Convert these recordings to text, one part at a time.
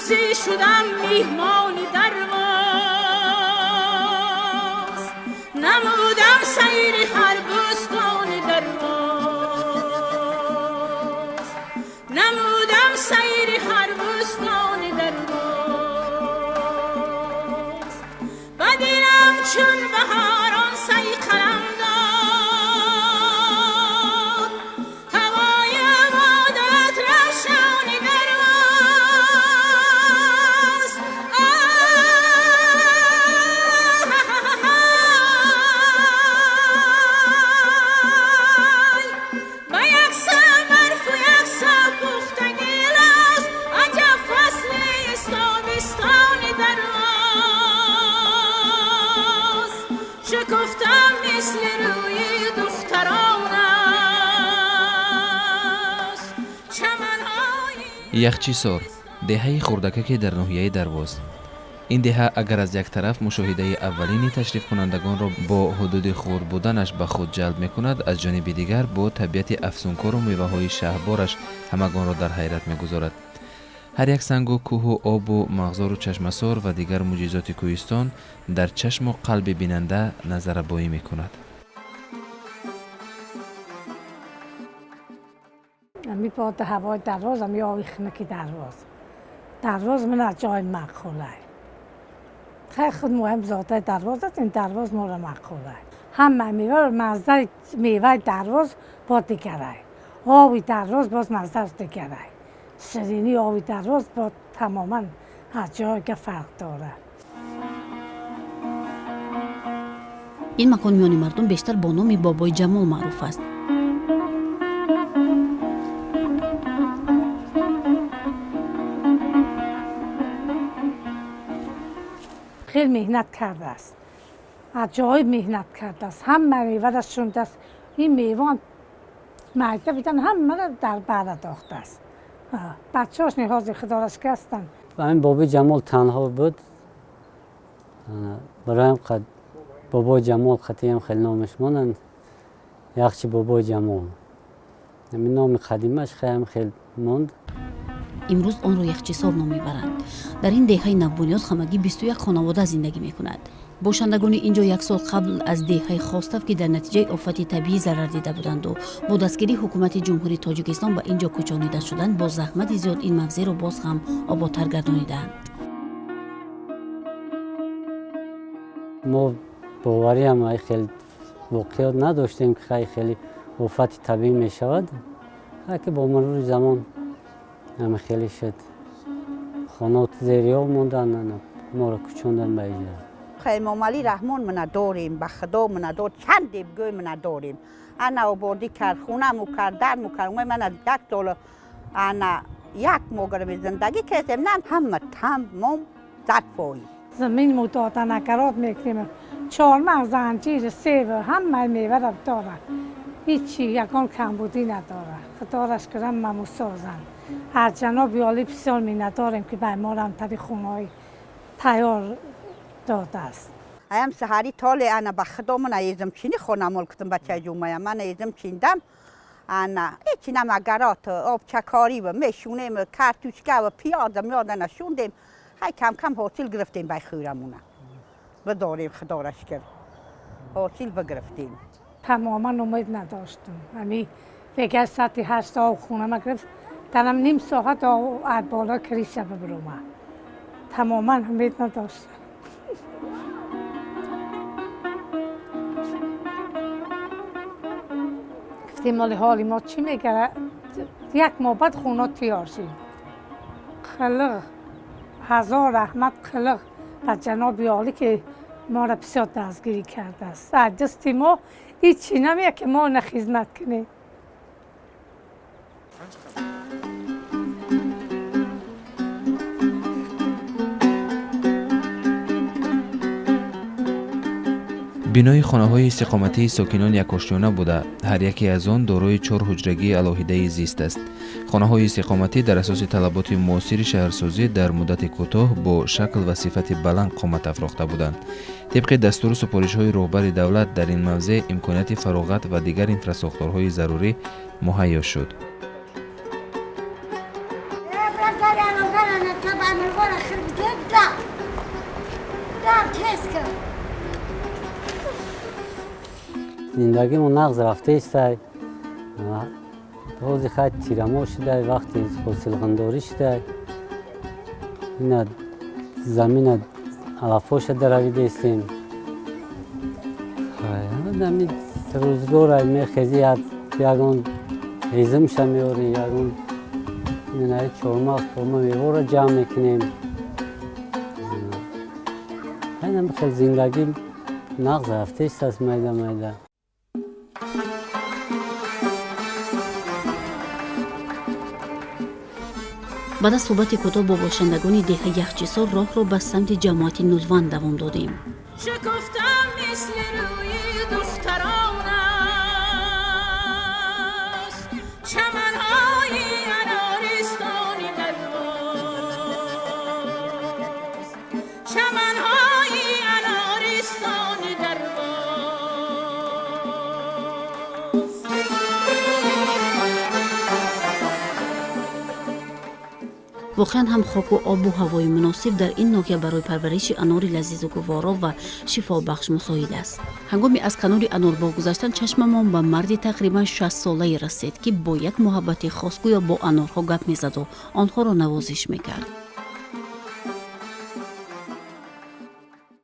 روزی شدم میهمانی درواز، نمودم سیر هر بستان درواز، نمودم سیر هر بستان درواز. بدیدم چون بهاران سعی قلم داد، هوای عبادت روشن درواز. با یک سر برف و یک سر پختگی لاز، عجب فصل است تابستان درواز. شکفتم مثل روی دخترانش چمنهای. یخچیسار، دهه خردکک در ناحیه درواز. این دهه اگر از یک طرف مشاهده اولین تشریف کنندگان را با حدود خرد بودنش به خود جلب می کند، از جانب دیگر با طبیعت افسونکار و میوه های شهربارش همگان را در حیرت می گذارد. هر یک سنگ و کوه و آب و مغزار و چشمسار و دیگر معجزات کوهستان در چشم و قلب بیننده نظربایی می کند. می پاد هوای درواز هم یا خنکی درواز من از جای مقوله خیلی خود مهم ذاته درواز است. این درواز ما را مقوله هم میوه و مزده میوه درواز با دیگره، آبی درواز باز مزده دیگره، شیرینی آبی درواز با تماما از جایی که فرق داره. این مکان میان مردم بیشتر با نام بابای جمال معروف است. خیلی مهنت کرده است، عجایب مهنت کرده است، هم میوه را شونده است. این میوه مرده بیدن هم من در بر داخته است. بچه هاش نیاز خدا را شکستن. و این بابای جمال تنها بود. برایم قد بابای جمال خطی هم خیلی نامش مانند یخچی بابای جمال. همین نام قدیمش خیلی ماند. امروز آن را یخچیسار نام میبرند. در این دهه نوبنیاد خمگی 21 خانواده زندگی میکند. باشندگان اینجا یک سال قبل از دهه خواستف که در نتیجه آفت طبیعی ضرر دیده بودند و با دستگیری حکومت جمهوری تاجیکستان به اینجا کوچانیده شدند، با زحمت زیاد این موضع را باز هم آبادتر گردانیدند. ما باوری هم خیلی واقعیت نداشتیم که خیلی آفت طبیعی می شود. که با مرور زمان همه خیلی شد خانات زیریا موندن، ما را کچوندن به اینجا. خیلی مامالی رحمان من داریم، به خدا من دار چند دیبگوی من داریم. انا آبادی کرد، خونه مو کرد، در مو کرد. من از $1 انا یک مگرم زندگی کردم، نه همه تمام زد پایی. زمین مداد نکرات میکنیم، چهارمغز، انجیر، سیب همه میوه را داره، هیچی یکان کمبودی نداره. خدا را شکر ما سازن. هر جناب عالی بسیار مینت داریم که به ما هم طریق خونه‌های تیار داده است. ایم سحری تاله انا به خدا من ایزم چینی خونه مال کتم بچه جومه من ایزم چیندم انا ایچی نمگرات آب چکاری و میشونه و کارتوشکه و پیازم یادن شوندیم. های کم کم حاصل گرفتیم بای خورمونه بداریم خدا را شکر حاصل بگرفتیم. تماما امید نداشتم. همی فکر ساعتی 8 آب خونه ما گرفت، تنم نیم ساعت آب بالا کریشه ببرومه. تماما امید نداشتم. گفتیم مال حالی ما چی میگره؟ یک ماه بعد خونه تیار شد. خلق هزار رحمت خلق و جناب عالی که ما را بسیار دستگیری کرده است. دست ما هیچی نمیه که ما نه خدمت کنیم. بینای خانه‌های استقامتی ساکنان یکاشیانه بوده، هر یکی از آن دارای 4 حجرگی علاهیده زیست است. خانه‌های استقامتی در اساس طلبات معاصر شهرسازی در مدت کوتاه با شکل و صفت بلند قامت افراخته بودند. طبق دستور و سفارش‌های رهبر دولت در این موضع امکانات فراغت و دیگر انفراساختارهای ضروری مهیا شد. زندگی من نقض رفته است. روزی خیلی تیرمو شده، وقتی خودسلغنداری شده، این زمین علفا شده رویده استیم. همین روزگار میخیزی یکون ایزم شد میاری، یکون چهارمغز پرما میوه را جمع میکنیم. خیلی زندگی نقض رفته است از میده. بعد از صحبت کوتاه با باشندگان دهه یخچیسار راه را به سمت جماعت نوزوان دوام دادیم. شکفتم مثل روی دخترانش، چمنهای انارستانی درواز، چمنهای انارستانی درواز. واقعا هم خاک و آب و هوای مناسب در این ناحیه برای پرورش انار لذیذ و گوارا و شفا بخش مساعد است. هنگامی از کنار انارباغ گذشتن چشممان به مردی تقریبا 60 ساله رسید که با یک محبت خاص گویا با انارها گپ میزد و آنها را نوازش میکرد.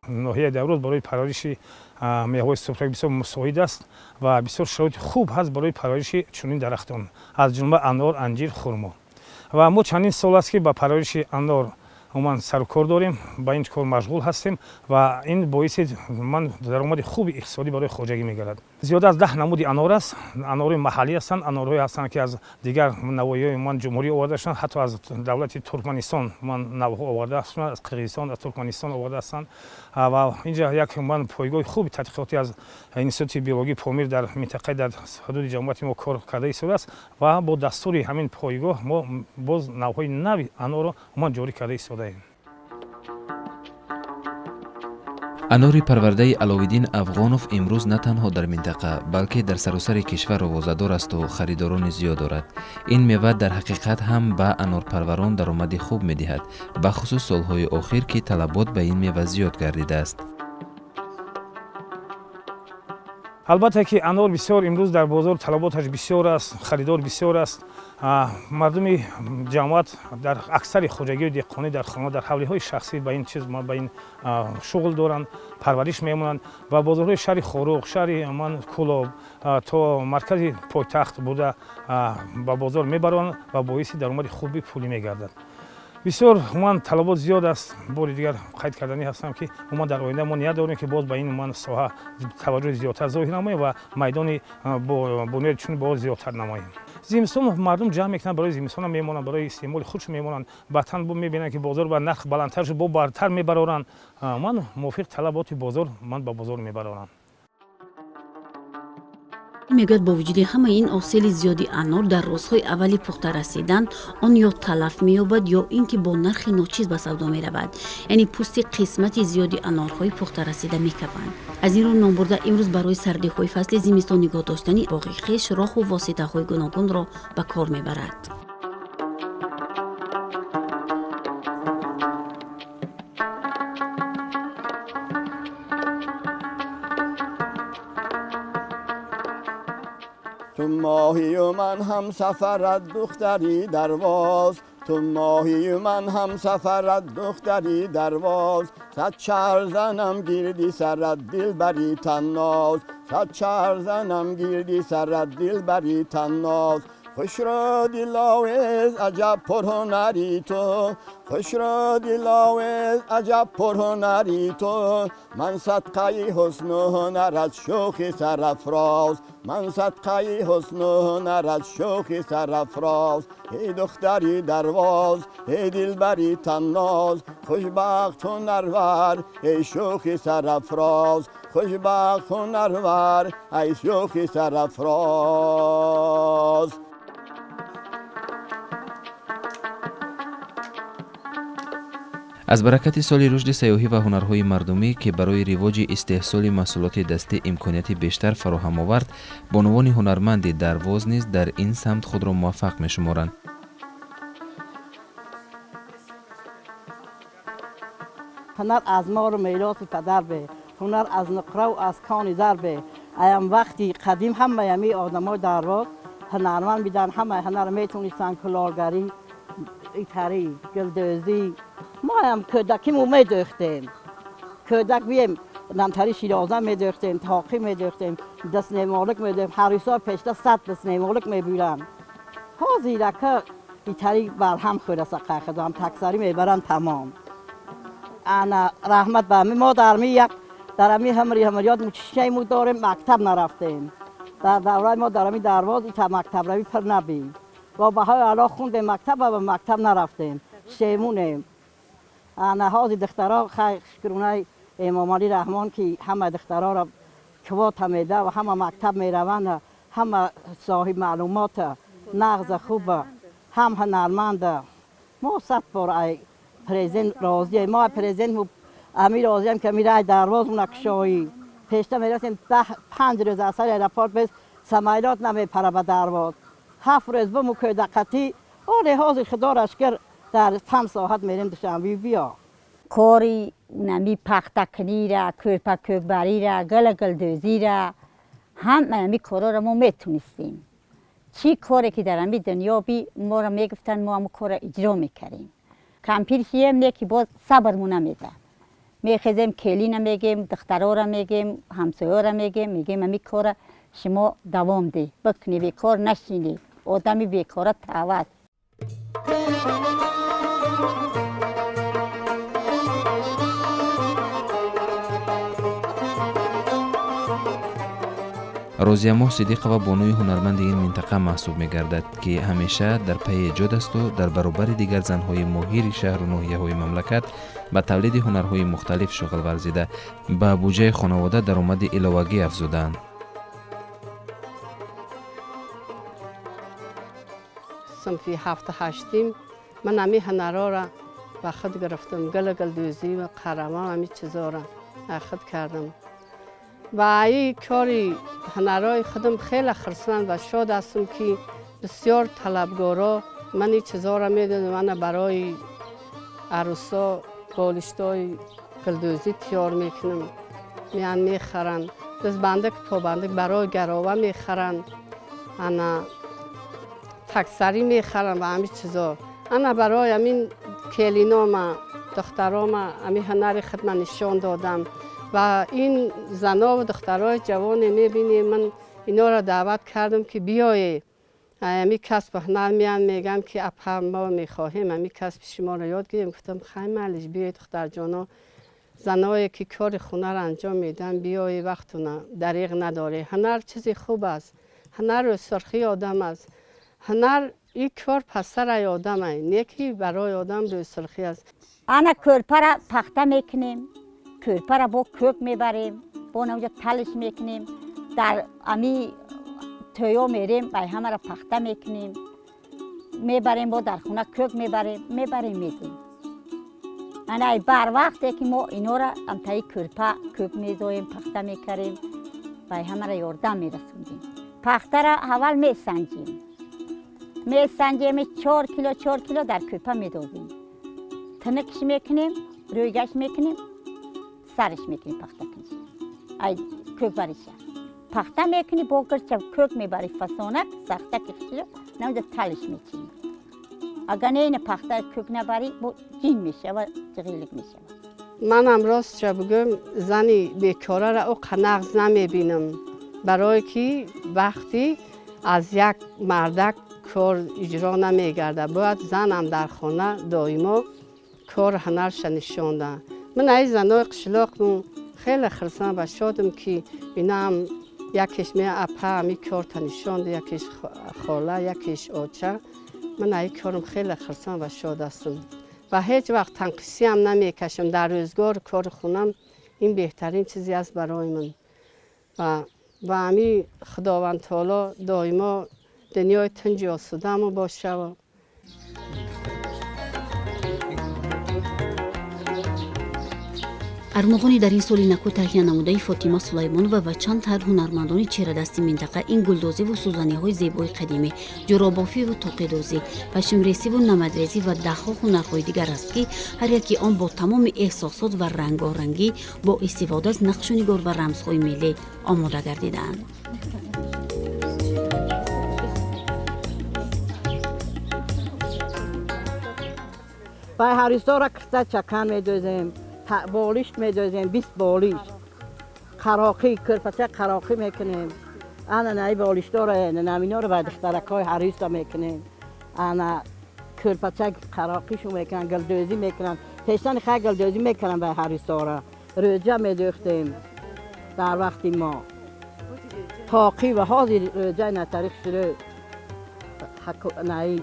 ناحیه دهروز برای پرورش میوه‌های سوپرک بسیار مساعد است و بسیار شرایط خوب هست برای پرورش چنین درختان، از جمله انار، انجیر، خرما. و ما چندین سال است که با پرورش انار عموما سر و کار داریم، با این کار مشغول هستیم و این باعث من درآمد خوب اقتصادی برای خواجگی میگردد. زیاد از 10 نمود انار است. انارهای محلی هستند، انارهایی هستند که از دیگر نواحی‌های من جمهوری آورده شدند، حتی از دولت ترکمنستان من نوها آورده شدند، از قرقیزستان، از ترکمنستان آورده هستند. و اینجا یک من پایگاه خوب تحقیقاتی از انستیتوت بیولوژی پامیر در منطقه در حدود جمعیت ما کار کرده ایستاده است و با دستور همین پایگاه ما باز نوهای نوی انار را من جاری کرده ایستاده ایم. انار پرورده علاوالدین افغانوف امروز نه تنها در منطقه بلکه در سراسر کشور آوازه‌دار است و خریداران زیاد دارد. این میوه در حقیقت هم به انارپروران درآمد خوب می‌دهد، به خصوص سالهای اخیر که طلبات به این میوه زیاد گردیده است. البته که انار بسیار امروز در بازار طلباتش بسیار است، خریدار بسیار است. مردم جماعت در اکثر خواجگی و دهقانی در خانه در حولی‌های شخصی به این چیز به این شغل دارند، پرورش میمونند و بازارهای شهر خوروغ، شهر من کلاب تا مرکز پایتخت بوده به بازار میبرند و باعث درآمد خوبی پولی میگردد. بسیار من طلبات زیاد است. بار دیگر قید کردنی هستم که ما در آینده ما نیت داریم که باز به این من ساحه توجه زیادتر ظاهر نماییم و میدان بنیاد چون باز زیادتر نماییم. زمستان مردم جمع میکنن، برای زمستان میمونن، برای استعمال خودش میمونن، بعداً میبینن که بازار با نرخ بلندتر شد با برتر میبرن. من موافق طلبات بازار من با بازار میبرم. میگوید با وجود همه این حاصل زیادی انار در روزهای اولی پخته رسیدن آن یا تلف می‌یابد یا اینکه با نرخ ناچیز به سودا می‌رود، یعنی پوست قسمت زیادی انارهای پخته رسیده می‌کوند. از این رو نام برده امروز برای سردی‌های فصل زمستان نگاه داشتن باغ خویش راه و واسطه‌های گوناگون را به کار می‌برد. تو ماهی و من هم سفرت دختری درواز، تو ماهی و من هم سفرت دختری درواز. صد چهر زنم گیردی سرت دل بری تناز، صد چهر زنم گیردی سرت دل بری تناز. خوش رو دل آویز عجب پرهنری تو، خوش رو دلاویز عجب پرهنری تو، من صدقه حسن و هنر از شوخی سرافراز، من صدقه حسن و هنر از شوخی سرافراز. ای دختری درواز، ای دلبری طناز، خوشبخت هنرور ای شوخی سرافراز، خوشبخت هنرور ای شوخی سرافراز. از برکت سالی رشد سیاحی و هنرهای مردمی که برای رواج استحصال محصولات دستی امکانیت بیشتر فراهم آورد، بانوان هنرمند درواز نیز در این سمت خود را موفق می شمارند. هنر از مار و میراث پدر به، هنر از نقره و از کان زر به. ایم وقتی قدیم همه یمی آدمای درواز هنرمند بیدن، همه هنر میتونستن، کلالگری، ایتری، گلدوزی. ما هم کودکیمو میدوختیم، کودک بیم نمتری شیرازه میدوختیم، تاقی میدوختیم، دست نیمالک میدوختیم، حریصا پیشته 100 دست نیمالک میبودن. ها زیرکه ایتری بر هم خورده سقه خدام تکسری میبرن تمام. انا رحمت به ما در امی همریات مچشیمو داریم، مکتب نرفتیم. در دوره ما در امی درواز ایتا مکتب روی پر نبیم. با بهای علا خوندیم مکتب و مکتب نرفتیم، شیمونیم. انا هازی دخترها خیلی شکرونه امام علی رحمان که همه دخترها را کوات میده و همه مکتب میروند، همه صاحب معلومات، نغز خوب، هم هنرمند. ما 100 بار پرزنت راضیه، ما پرزنت امی راضیم که میره درواز منکشایی پیشته میرسیم 5 روز اثر ایرپورت بس سمایلات نمیپره به درواز. 7 روز بمو که دقتی آره حاضر خدا رشکر در 5 ساعت میریم دوشنبه بیا. کاری نمی پختکنی را، کرپکبری را، گلدوزی را، هم نمی کارا را ما میتونستیم. چی کاری که در امی دنیا بی ما را میگفتن ما هم کار اجرا میکردیم. کمپیرشیم نه که باز صبرمون نمیده. میخیزیم کلی نمیگیم، دخترها را میگیم، همسایه را میگیم امی کار شما دوام دی، بکنی بیکار نشینی، آدمی بیکاره تعوض. روزیه ماه صدیقه و بانوی هنرمند این منطقه محسوب می گردد که همیشه در پی ایجاد است و در برابر دیگر زنهای ماهر شهر و ناحیه های مملکت به تولید هنرهای مختلف شغل ورزیده به بودجه خانواده درآمد علاوگی افزودند. صنفی 7-8 من امی هنرها را به خود گرفتم، گلدوزی و قرما و امی چیزا را خود کردم. و این کاری هنرهای خودم خیلی خرسند و شاد هستم که بسیار طلبگارا من این چیزا را میدن، من برای عروسا بالشتای گلدوزی تیار میکنم، میان میخرن، دزبندک پابندک برای گراوه میخرن، انا تکسری میخرن و همین چیزا. انا برای همین کلینام دخترام همین هنر خدمت نشان دادم و این زنا و دخترای جوان میبینی من اینا را دعوت کردم که بیایید همین کسب هنر میان میگن که اپا ما میخواهیم همین کسب شما را یاد گیریم. گفتم خیلی معلش بیایید دختر جانا، زنایی که کار خونه را انجام میدن بیایید، وقتونه دریغ نداره. هنر چیزی خوب است، هنر سرخی آدم است، هنر این کار پسر ای آدم است، نیکی برای آدم روی سرخی است. انا کرپا را پخته میکنیم، کرپا را با کوک میبریم، با اونجا تلش میکنیم، در امی تویو میریم بای همه را پخته میکنیم، میبریم با در خونه کوک میبریم میدیم. انا بر وقتی که ما اینا را امتای کرپا کوک میزویم پخته میکریم بای همه را یاردم میرسوندیم. پخته را اول میسنجیم 4 کیلو در کرپا میدوزیم، تنکش میکنیم، رویگش میکنیم، سرش میکنیم پخته کنیم. ای کوک بریشه پخته میکنی با گرچه کوک میبری فسانک سخته کشی نمیده تلش میچینی. اگر نه پخته کوک نبری با جین میشه و جغیلک میشه. من امروز چه بگم زنی بیکاره را او نغز نمیبینم، برای که وقتی از یک مردک کار اجرا نمیگرده. باید زنم در خانه دائما کار هنرش نشاندن. من ای زنای قشلاقمون خیلی خرسان و شادم که اینا هم یکیش می اپا همی کار نشانده، یکیش خاله، یکیش آچه. من ای کارم خیلی خرسان و شاد هستم و هیچ وقت تنقیسی هم نمیکشم. در روزگار کار خونم این بهترین چیزی است برای من و همی خداوند تعالی دائما دنیای تنج آسوده ما باشه. و ارمغانی در این سال نکو تهیه نموده فاطمه سلیمانова و چند تر هنرمندان چهره‌دستی منطقه این گلدوزی و سوزنی‌های زیبای قدیمی، جورابافی و توقی‌دوزی، پشم‌ریزی و نمدریزی و ده‌ها هنرهای دیگر است که هر یکی آن با تمام احساسات و رنگارنگی با استفاده از نقش و نگار و رمزهای ملی آماده گردیده‌اند. با هریستا را کسته چکن می‌دوزیم، بالیش می‌دوزیم، 20 بالیش، خراقی، کرپچه خراقی میکنیم. انا نای بالیش‌ها را نمینا رو به دخترک‌های هریستا میکنیم. انا کرپچه خراقیشو میکنن، گلدوزی میکنن. پیشتن خیلی گلدوزی میکنن به هریستا را. روجه میدوختیم در وقتی ما. تاقی و حاضر روجه نتاریخ شده. نای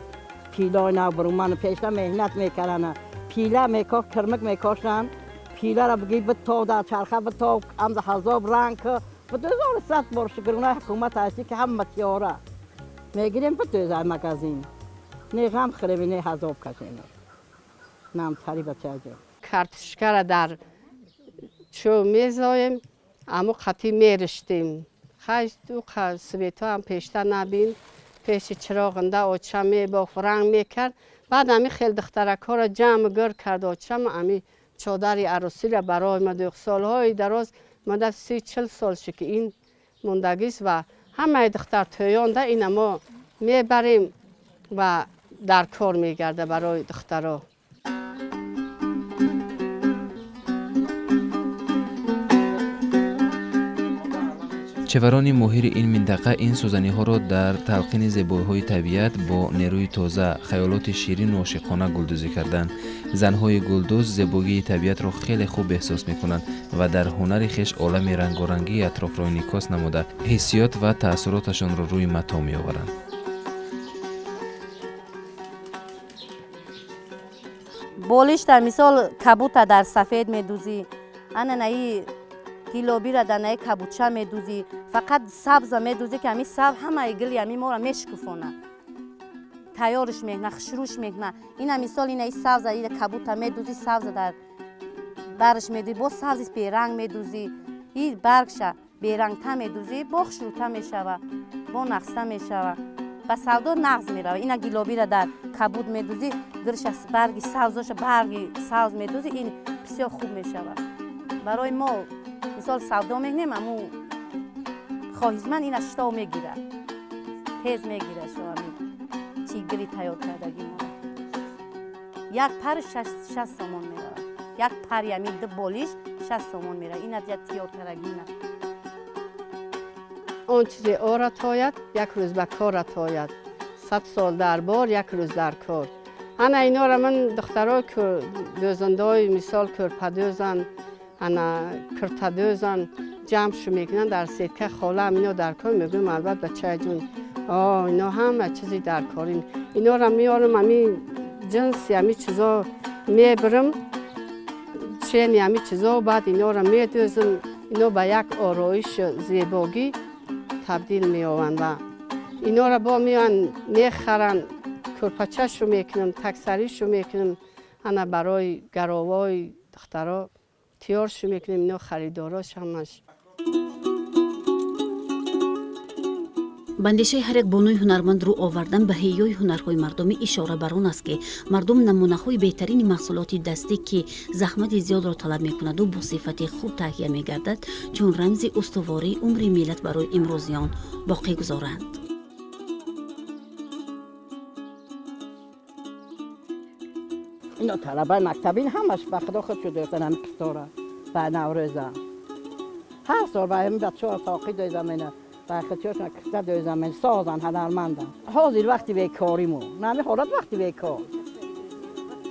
پیلای نو برومان پیشتن مهنت میکنن. پیله میکاش، کرمک میکاشن. پیله را بگی بتاو در چرخه بتاو امز حضاب رنگ که به 2100 بار شکرونه حکومت هستی که هم متیاره میگیریم به 2000 مگزین نه غم خریبی نه حضاب کشیم نام تری بچه جو کارتشکر در چو میزایم اما خطی میرشتیم خیش دو سویتا هم پیشتر نبین پیش چراغنده آچه با فرنگ میکرد بعد همی خیلی دخترک ها را جمع گر کرد آچه همی چادر عروسی را برای ما دو سالهای دراز مدت 30-40 سال که این موندگی است و همه دختر تویانده این ما میبریم و در کار میگرده برای دخترها. چهوران ماهر این منطقه این سوزنی ها را در تلقین زیبایی‌های طبیعت با نیروی تازه، خیالات شیرین و عاشقانه گلدوزی کردند. زنهای گلدوز زیبایی طبیعت را خیلی خوب احساس می‌کنند و در هنر خویش عالم رنگارنگی اطراف را انعکاس نموده حسیات و تأثیراتشان را روی متاع می‌آورند. بالش در مثال کبوت در سفید میدوزی، اننایی گیلابی را در نای کبوتچه میدوزی، فقط سبز میدوزی که همی سبز همه گلی همی ما را میشکفونه تیارش میکنه، خشروش میکنه. این مثال این سبز این کبوت میدوزی، سبز در برش میدوزی، با سبز بیرنگ میدوزی، این برگش بیرنگ تا میدوزی، با خشروته میشوه، با نقصه میشوه، با سودا نقص میره. این گیلابی را در کبوت میدوزی، گرش از برگی سبزش برگی سبز میدوزی، این بسیار خوب میشوه. برای ما مثال سودا میکنیم امو خواهیزمند این اشتاو میگیره، تیز میگیره شو چی گلی تیار کردگی ما. یک پر 60 سامان میره، یک پر یعنی دو بالیش 60 سامان میره. این اتیا تیار کردگی نه. آن چیزی آره تاید یک روز به کار تاید. 100 سال در بار یک روز در کار. انا اینا را من دخترای که دوزندای مثال کرپدوزن انا کرتدوزن جمع شو میکنن در سیتکه خاله هم اینا در کار میگویم البته بچه جون اینا همه چیزی در کارین. اینا را میارم همی جنسی همی چیزا میبرم چینی همی چیزا بعد اینا را میدوزم اینا به یک آرایش زیباگی تبدیل میآوند و اینا را با میان میخرن کرپچه شو میکنم تکسری شو میکنم انا برای گراوای دخترها تیار شو میکنیم اینا خریداراش همش. بندیشه هر یک بانوی هنرمند رو آوردن به حیای هنرهای مردمی اشاره بر آن است که مردم نمونه‌های بهترین محصولات دستی که زحمت زیاد را طلب می‌کند و با صفت خوب تهیه می‌گردد چون رمز استواری عمر ملت برای امروزیان باقی گذارند. اینا طلبه مکتبین همش به خدا خود شده دارن همین کستاره به نوروزه هر سال به همین بچه ها تاقی دویزم اینه به خودشون کسته دویزم این سازن هنرمندن حاضر وقتی به کاریمو نمی حالت وقتی به کار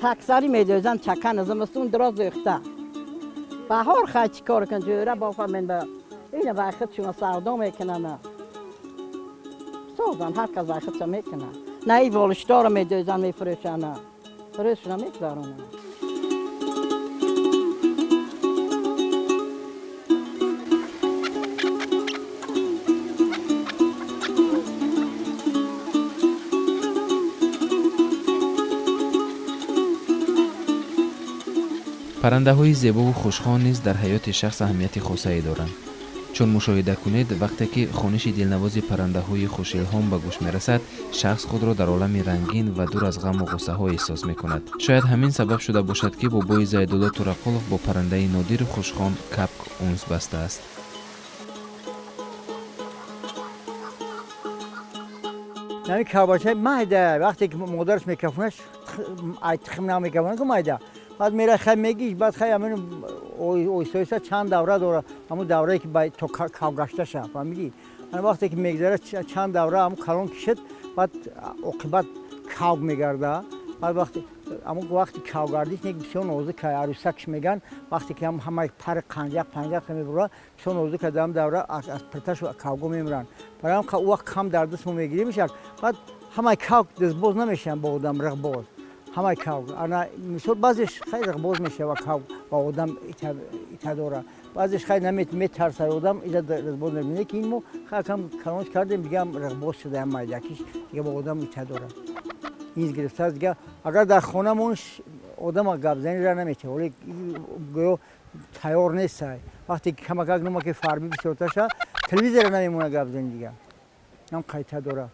تکسری میدوزن چکن زمستون دراز ریخته بهار خواهی چی کار کن جوره با من به اینه به خود شما سودا میکنن سوزن هر کس به خودش میکنه نه ای والشدار میدوزن میفروشن فروشن میگذارن پرنده‌های زیبا و خوشخوان نیز در حیات شخص اهمیت خاصی دارند. چون مشاهده کنید وقتی که خوانش دلنواز پرنده‌های خوش‌الهام به گوش می‌رسد، شخص خود را در عالمی رنگین و دور از غم و غصه‌ها احساس می‌کند. شاید همین سبب شده باشد که بابای زیدالله تورقلوف با پرنده نادر خوشخوان کپک انس بسته است. یعنی کبابچه مایده وقتی که مادرش میکفونش تخم نمیکفونه که مایده بعد میره خیلی میگیش بعد خیلی همین اویسویسه چند دوره داره همون دوره که باید تو کاو گشته شه فهمیدی وقتی که میگذره چند دوره همون کلون کشید بعد عاقبت کاو میگرده بعد وقتی کاو گردیش نیک بسیار نوزه که عروسکش میگن وقتی که همه پر قنجق میبره بسیار نوزه که دام دوره از پرتش کاوگو میمرن برای هم که وقت کم در دست میگیری میشه بعد همه کاو دستباز نمیشن با آدم رقباز همه کاو انا مثلا بعضیش خیلی رقباز میشه و کاو با آدم ایتادوره بعضیش خیلی میترسه آدم ایجاد دستباز نمیشه که این مو خیلی کلونش کردیم دیگه رقباز شده هم یکیش دیگه با آدم ایتادوره این گرفته است دیگه اگر در خونه‌مونش آدم گپزنی را نمیشه ولی گویا تیار نیست وقتی که کمک نمو که فرمی بسیارتر شد تلویزیون نمیمونه گپزنی دیگه هم قیطه داره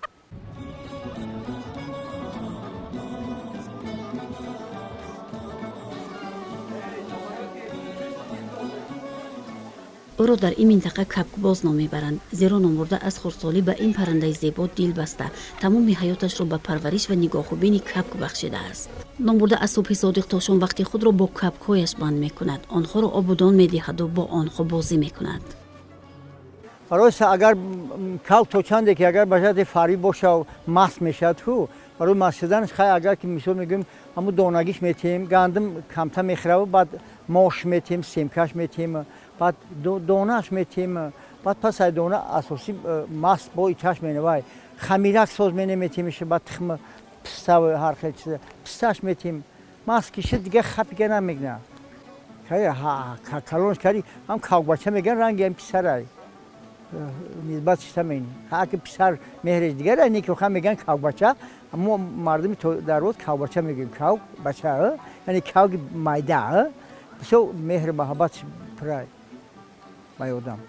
او را در این منطقه کپکباز نام میبرند زیرا نامبرده از خردسالی به این پرنده زیبا دل بسته تمام حیاتش را به پرورش و نگاه و بین کپک بخشیده است. نامبرده از صبح صادق تا شام وقتی خود را با کپک‌هایش بند میکند آنها را آب و دان میدهد و با آنها بازی میکند. برایش اگر کاو تو چنده که اگر باشد فری باشه و مست میشد تو برای مست شدنش خیلی اگر که مثال میگیم همون دانگیش میتیم گندم کمتر میخوره و بعد ماش میتیم سیمکش میتیم بعد دانهش میتیم بعد پس از دانه اساسی مست با ایتش مینوای خمیرک ساز مینیمیتیمش بعد تخم پسته و هر خیلی چیز پستهش میتیم مست کشید دیگه خپی نمیگنه خیلی کلونش کردی هم کاو بچه میگن رنگی هم پسره نسبتش تمینی که پسر مهرش دیگه را نیکی خواهم میگن کاو بچه اما مردمی در روز کاو بچه میگیم کاو بچه یعنی کاو مایده بسیار مهر محبت پرای بای آدم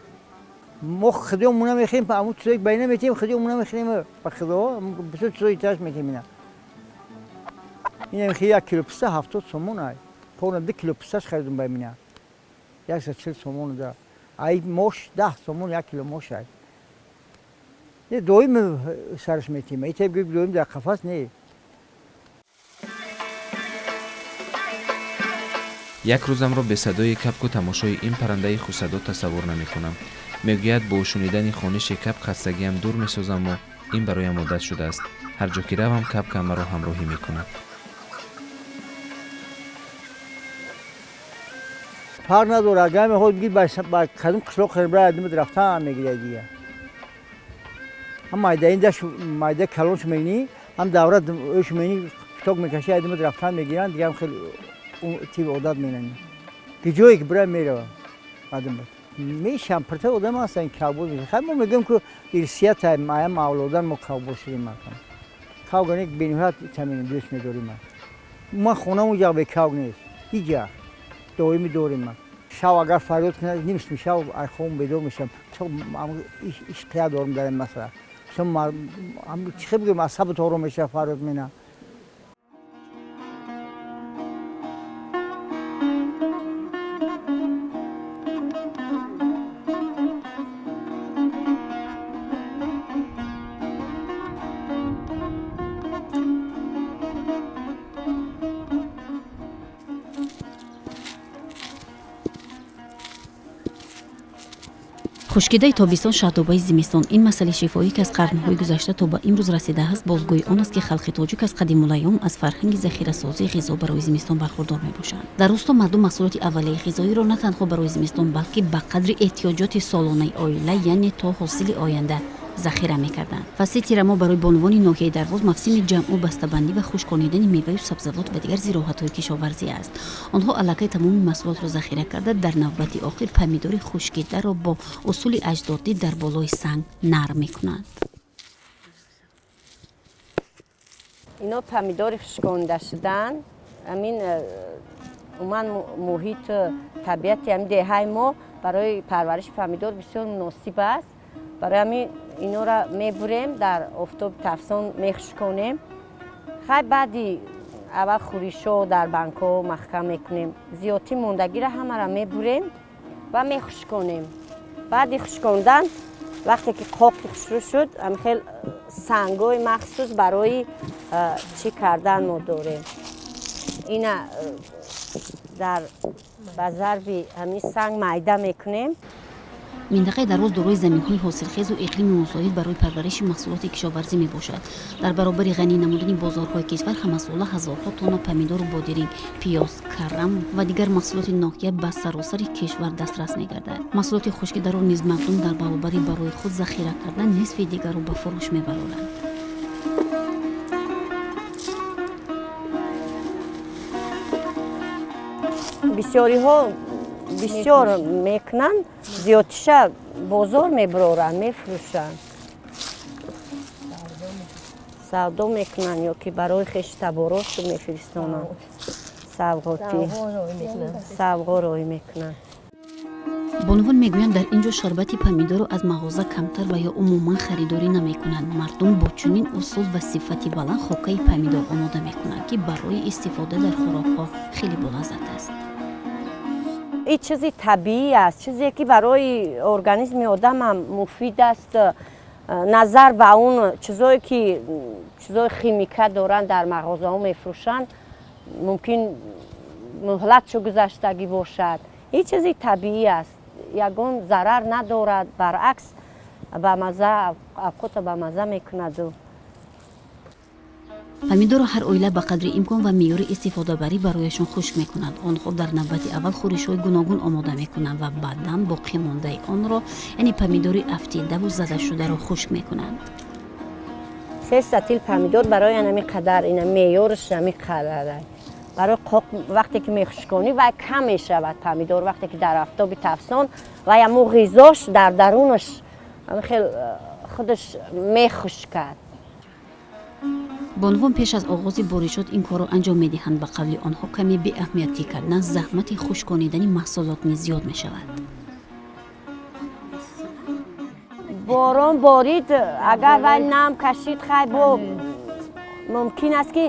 ما خودمون نمیخیم اما چیزی بین میتیم خودمون نمیخیم با خدا بسیار چیزی تاش میتیم اینا این میخواد 1 کیلو پسته 70 سومون ای پون 2 کیلو پستهش خریدم بای مینا 140 سومون داره ای موش 10 سومون 1 کیلو موش ای یه دویم سرش میتیم ای تیب دویم در قفس نه یک روزم را به صدای کپک و تماشای این پرنده خوش‌صدا تصور نمی‌کنم. میگوید با شنیدن خوانش کپک خستگیم دور می‌سازم و این برایم عادت شده است. هر جا که روم کپک مرا همراهی می‌کند. فرق نداره اگر میخواد بگید با کدوم قشلاق خربره ادم درفتن میگیره دیگه هم مایده این داشت مایده کلونش مینی هم دوره اوش مینی فتاق میکشه ادم درفتن میگیرن دیگه هم خیلی تیب عادت مینن که جایی که برای میره آدم میشم پرته آدم هستن کاوبوز میشه خیلی ما میگم که ارسیت مایم اولادن ما کاوبوز شدیم میکنم کاو گنیک بینیات تامین دوست میداریم ما خونه اونجا به کاو نیست هیچ دومی دوریم من شب اگر فریاد کنه نیمش میشه و خون بیدار میشم چون اشتیا دارم در این مسئله چون چه بگم عصب تو رو میشه فریاد مینه хушкидаи тобистон шаҳдобаи зимистон ин масъалаи шифоӣ ки аз қарнҳои гузашта то ба имрӯз расидааст бозгӯи он аст ки халқи тоҷик аз қадимулайём аз фарҳанги захирасозии ғизо барои зимистон бархурдор мебошанд. Дар рӯсто мардум маҳсулоти аввалияи ғизоиро на танҳо барои зимистон балки ба қадри эҳтиёҷоти солонаи оила яъне то ҳосили оянда захира мекарданд. фасли тирамо барои бонувони ноҳияи Дарвоз мавсими ҷамъу бастабандӣ ва хушконидани меваю сабзавот ва дигар зироҳатҳои кишоварзӣ аст. онҳо аллакай тамоми маҳсулотро захира карда дар навбати охир помидори хушкидаро бо усули аҷдодӣ дар болои санг нарм мекунанд. ино помидори хушконида шудан амин уман муҳит табиати амин деҳаи мо барои парвариши помидор бисёр муносиб аст. барои ҳамин инора мебурем дар офтоби тафсон мехушконем. хай баъди аввал хӯришо дар банкҳо маҳкам мекунем. зиёдтӣ мондагиро ҳамаро мебурем ва мехушконем. баъди хушкондан вақте ки қоқи хушрӯ шуд амихел сангҳои махсус барои чӣ кардан мо дорем. ина дар ба зарби ҳамин санг майда мекунем. минтақаи Дарвоз дорои заминҳои ҳосилхезу иқлими мусоид барои парвариши маҳсулоти кишоварзӣ мебошад. дар баробари ғанӣ намудани бозорҳои кишвар ҳамасола ҳазорҳо тонна помидору бодиринг, пиёз, карам ва дигар маҳсулоти ноҳия ба саросари кишвар дастрас мегардад. маҳсулоти хушкидаро низ мардум дар баробари барои худ захира кардан нисфи дигарро ба фурӯш мебароранд. бисёриҳо бисёр мекунанд, зиёдтиша бозор мебароранд, мефурӯшанд. савдо мекунанд ё ки барои хеши табороту мефиристонанд. савғо роӣ мекунанд. бонувон мегӯянд дар ин ҷо шарбати помидорро аз мағоза камтар ва ё умуман харидорӣ намекунанд. мардум бо чунин усул ва сифати баланд хокаи помидор омода мекунанд ки барои истифода дар хӯрокҳо хеле болаззат аст. ин чизи табиӣ аст, чизе ки барои организми одам ҳам муфид аст. назар ба он чизое ки чизои химика доранд дар мағозаҳо мефурӯшанд мумкин муҳлатшо гузаштагӣ бошад. ин чизи табиӣ аст, ягон зарар надорад, баръакс ба маза авқота ба маза мекунаду. помидорро ҳар оила ба қадри имкон ва меъёри истифодабарӣ барояшон хушк мекунанд. онҳо дар навбати аввал хӯришҳои гуногун омода мекунанд ва баъдан боқӣ мондаи онро яъне помидори афтидаву задашударо хушк мекунанд. 300 кил помидор барои ҳамин қадар ина меъёрш ҳамин қадар аст. барои қоқ вақте ки мехушконӣ вай кам мешавад помидор. вақте ки дар афтоби тафсон вай ҳамо ғизош дар дарунаш хел худаш мехушкад. бонувон пеш аз оғози боришот ин корро анҷом медиҳанд. ба қавли онҳо каме беаҳамиятӣ кардан заҳмати хушконидани маҳсулот низ зиёд мешавад. борон борид агар вай нам кашид хай бо мумкин аст ки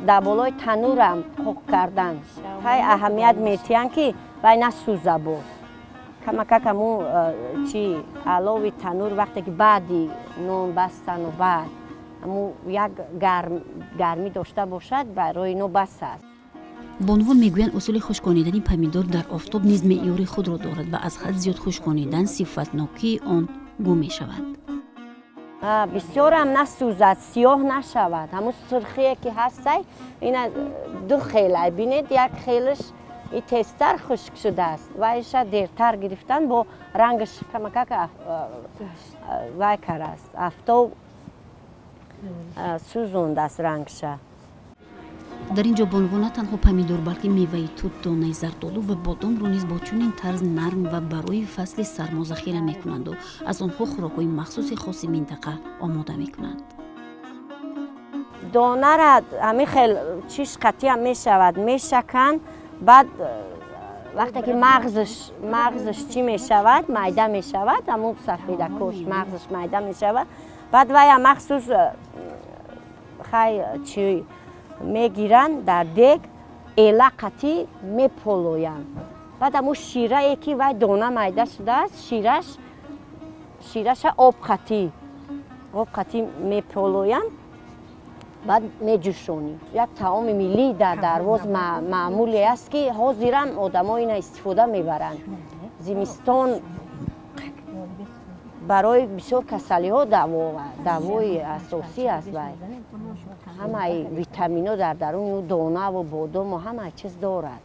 дар болои танурам қоқ кардан хай аҳамият метиҳанд ки вай насӯза бо камакак ҳамун чи алови танур вақте ки баъди нон бастану баъд ҳамун як гармӣ дошта бошад барои ино бас аст. бонувон мегӯянд усули хушконидани помидор дар офтоб низ меъёри худро дорад ва аз ҳад зиёд хушконидан сифатнокии он гум мешавад. бисёрам насӯзад, сиёҳ нашавад. ҳамун сурхие ки ҳастай ина ду хелай бинед, як хелаш и тезтар хушк шудааст ва иша дертар гирифтан бо рангаш камакак вай караст. афтоб сӯзондааст рангша. дар ин ҷо бонувон на танҳо помидор балки меваи тут, донаи зардолу ва бодомро низ бо чунин тарз нарм ва барои фасли сармо захира мекунанду аз онҳо хӯрокҳои махсуси хоси минтақа омода мекунанд. донара ҳамин хел чиш қатиам мешавад, мешаканд. баъд вақте ки мағзаш чӣ мешавад, майда мешавад, ҳамун сафедакош мағзаш майда мешавад. баъд вая махсус хай чӣ мегиранд дар дег эла қатӣ меполоянд. баъд ҳамун ширае ки вай дона майда шудааст, шираша об қатӣ меполоянд. баъд меҷӯшонем. як таоми миллии дар Дарвоз маъмуле аст ки ҳозирам одамҳо ина истифода мебаранд. зимистон برای بسیار کسلی ها دوای اساسی است. همه ویتامین ها در درون دانه و بادام و همه چیز دارد.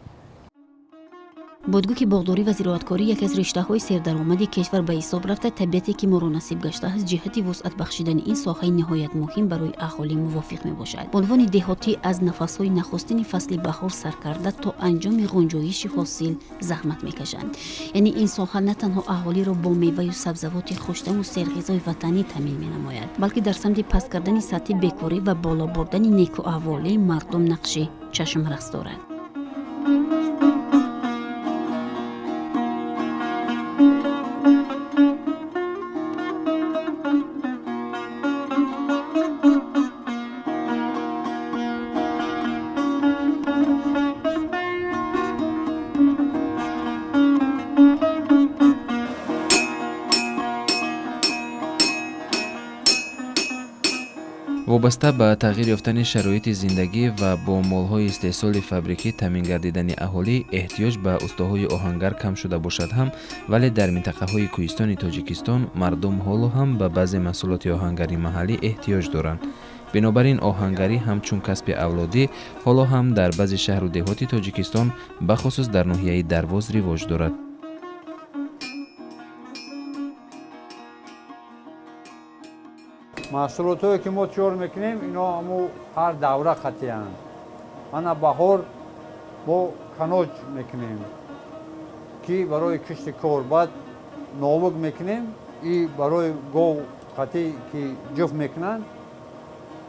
بادگو که باغداری و زراعتکاری یکی از رشته‌های سردرآمدی کشور به حساب رفته، طبیعتی که ما را نصیب گشته است جهتی وسعت بخشیدن این ساحه نهایت مهم برای اهالی موافق میباشد. بانوان دهاتی از نفس‌های نخستین فصل بهار سر کرده تا انجام غنجایش حاصل زحمت میکشند. یعنی این ساحه نه تنها اهالی را با میوه و سبزیجات خوش‌طعم و سرغذای وطنی تامین مینماید، بلکه در سمت پست کردن سطح بیکاری و بالا بردن نیکواحوالی مردم نقش چشم‌رس دارد. وابسته به تغییر یافتن شرایط زندگی و با مال‌های استحصال فابریکی تامین گردیدن اهالی، احتیاج به استاهای آهنگر کم شده باشد هم، ولی در منطقه‌های کوهستانی تاجیکستان مردم حالا هم به بعضی محصولات آهنگری محلی احتیاج دارند. بنابراین آهنگری همچون کسب اولادی حالا هم در بعضی شهر و دهات تاجیکستان بخصوص در ناحیه درواز رواج دارد. محصولاتی که ما تیار میکنیم اینا همو هر دوره خطی هستند. انا بهار با کنوج میکنیم که برای کشت کار، بعد ناوگ میکنیم ای برای گو خطی که جفت میکنن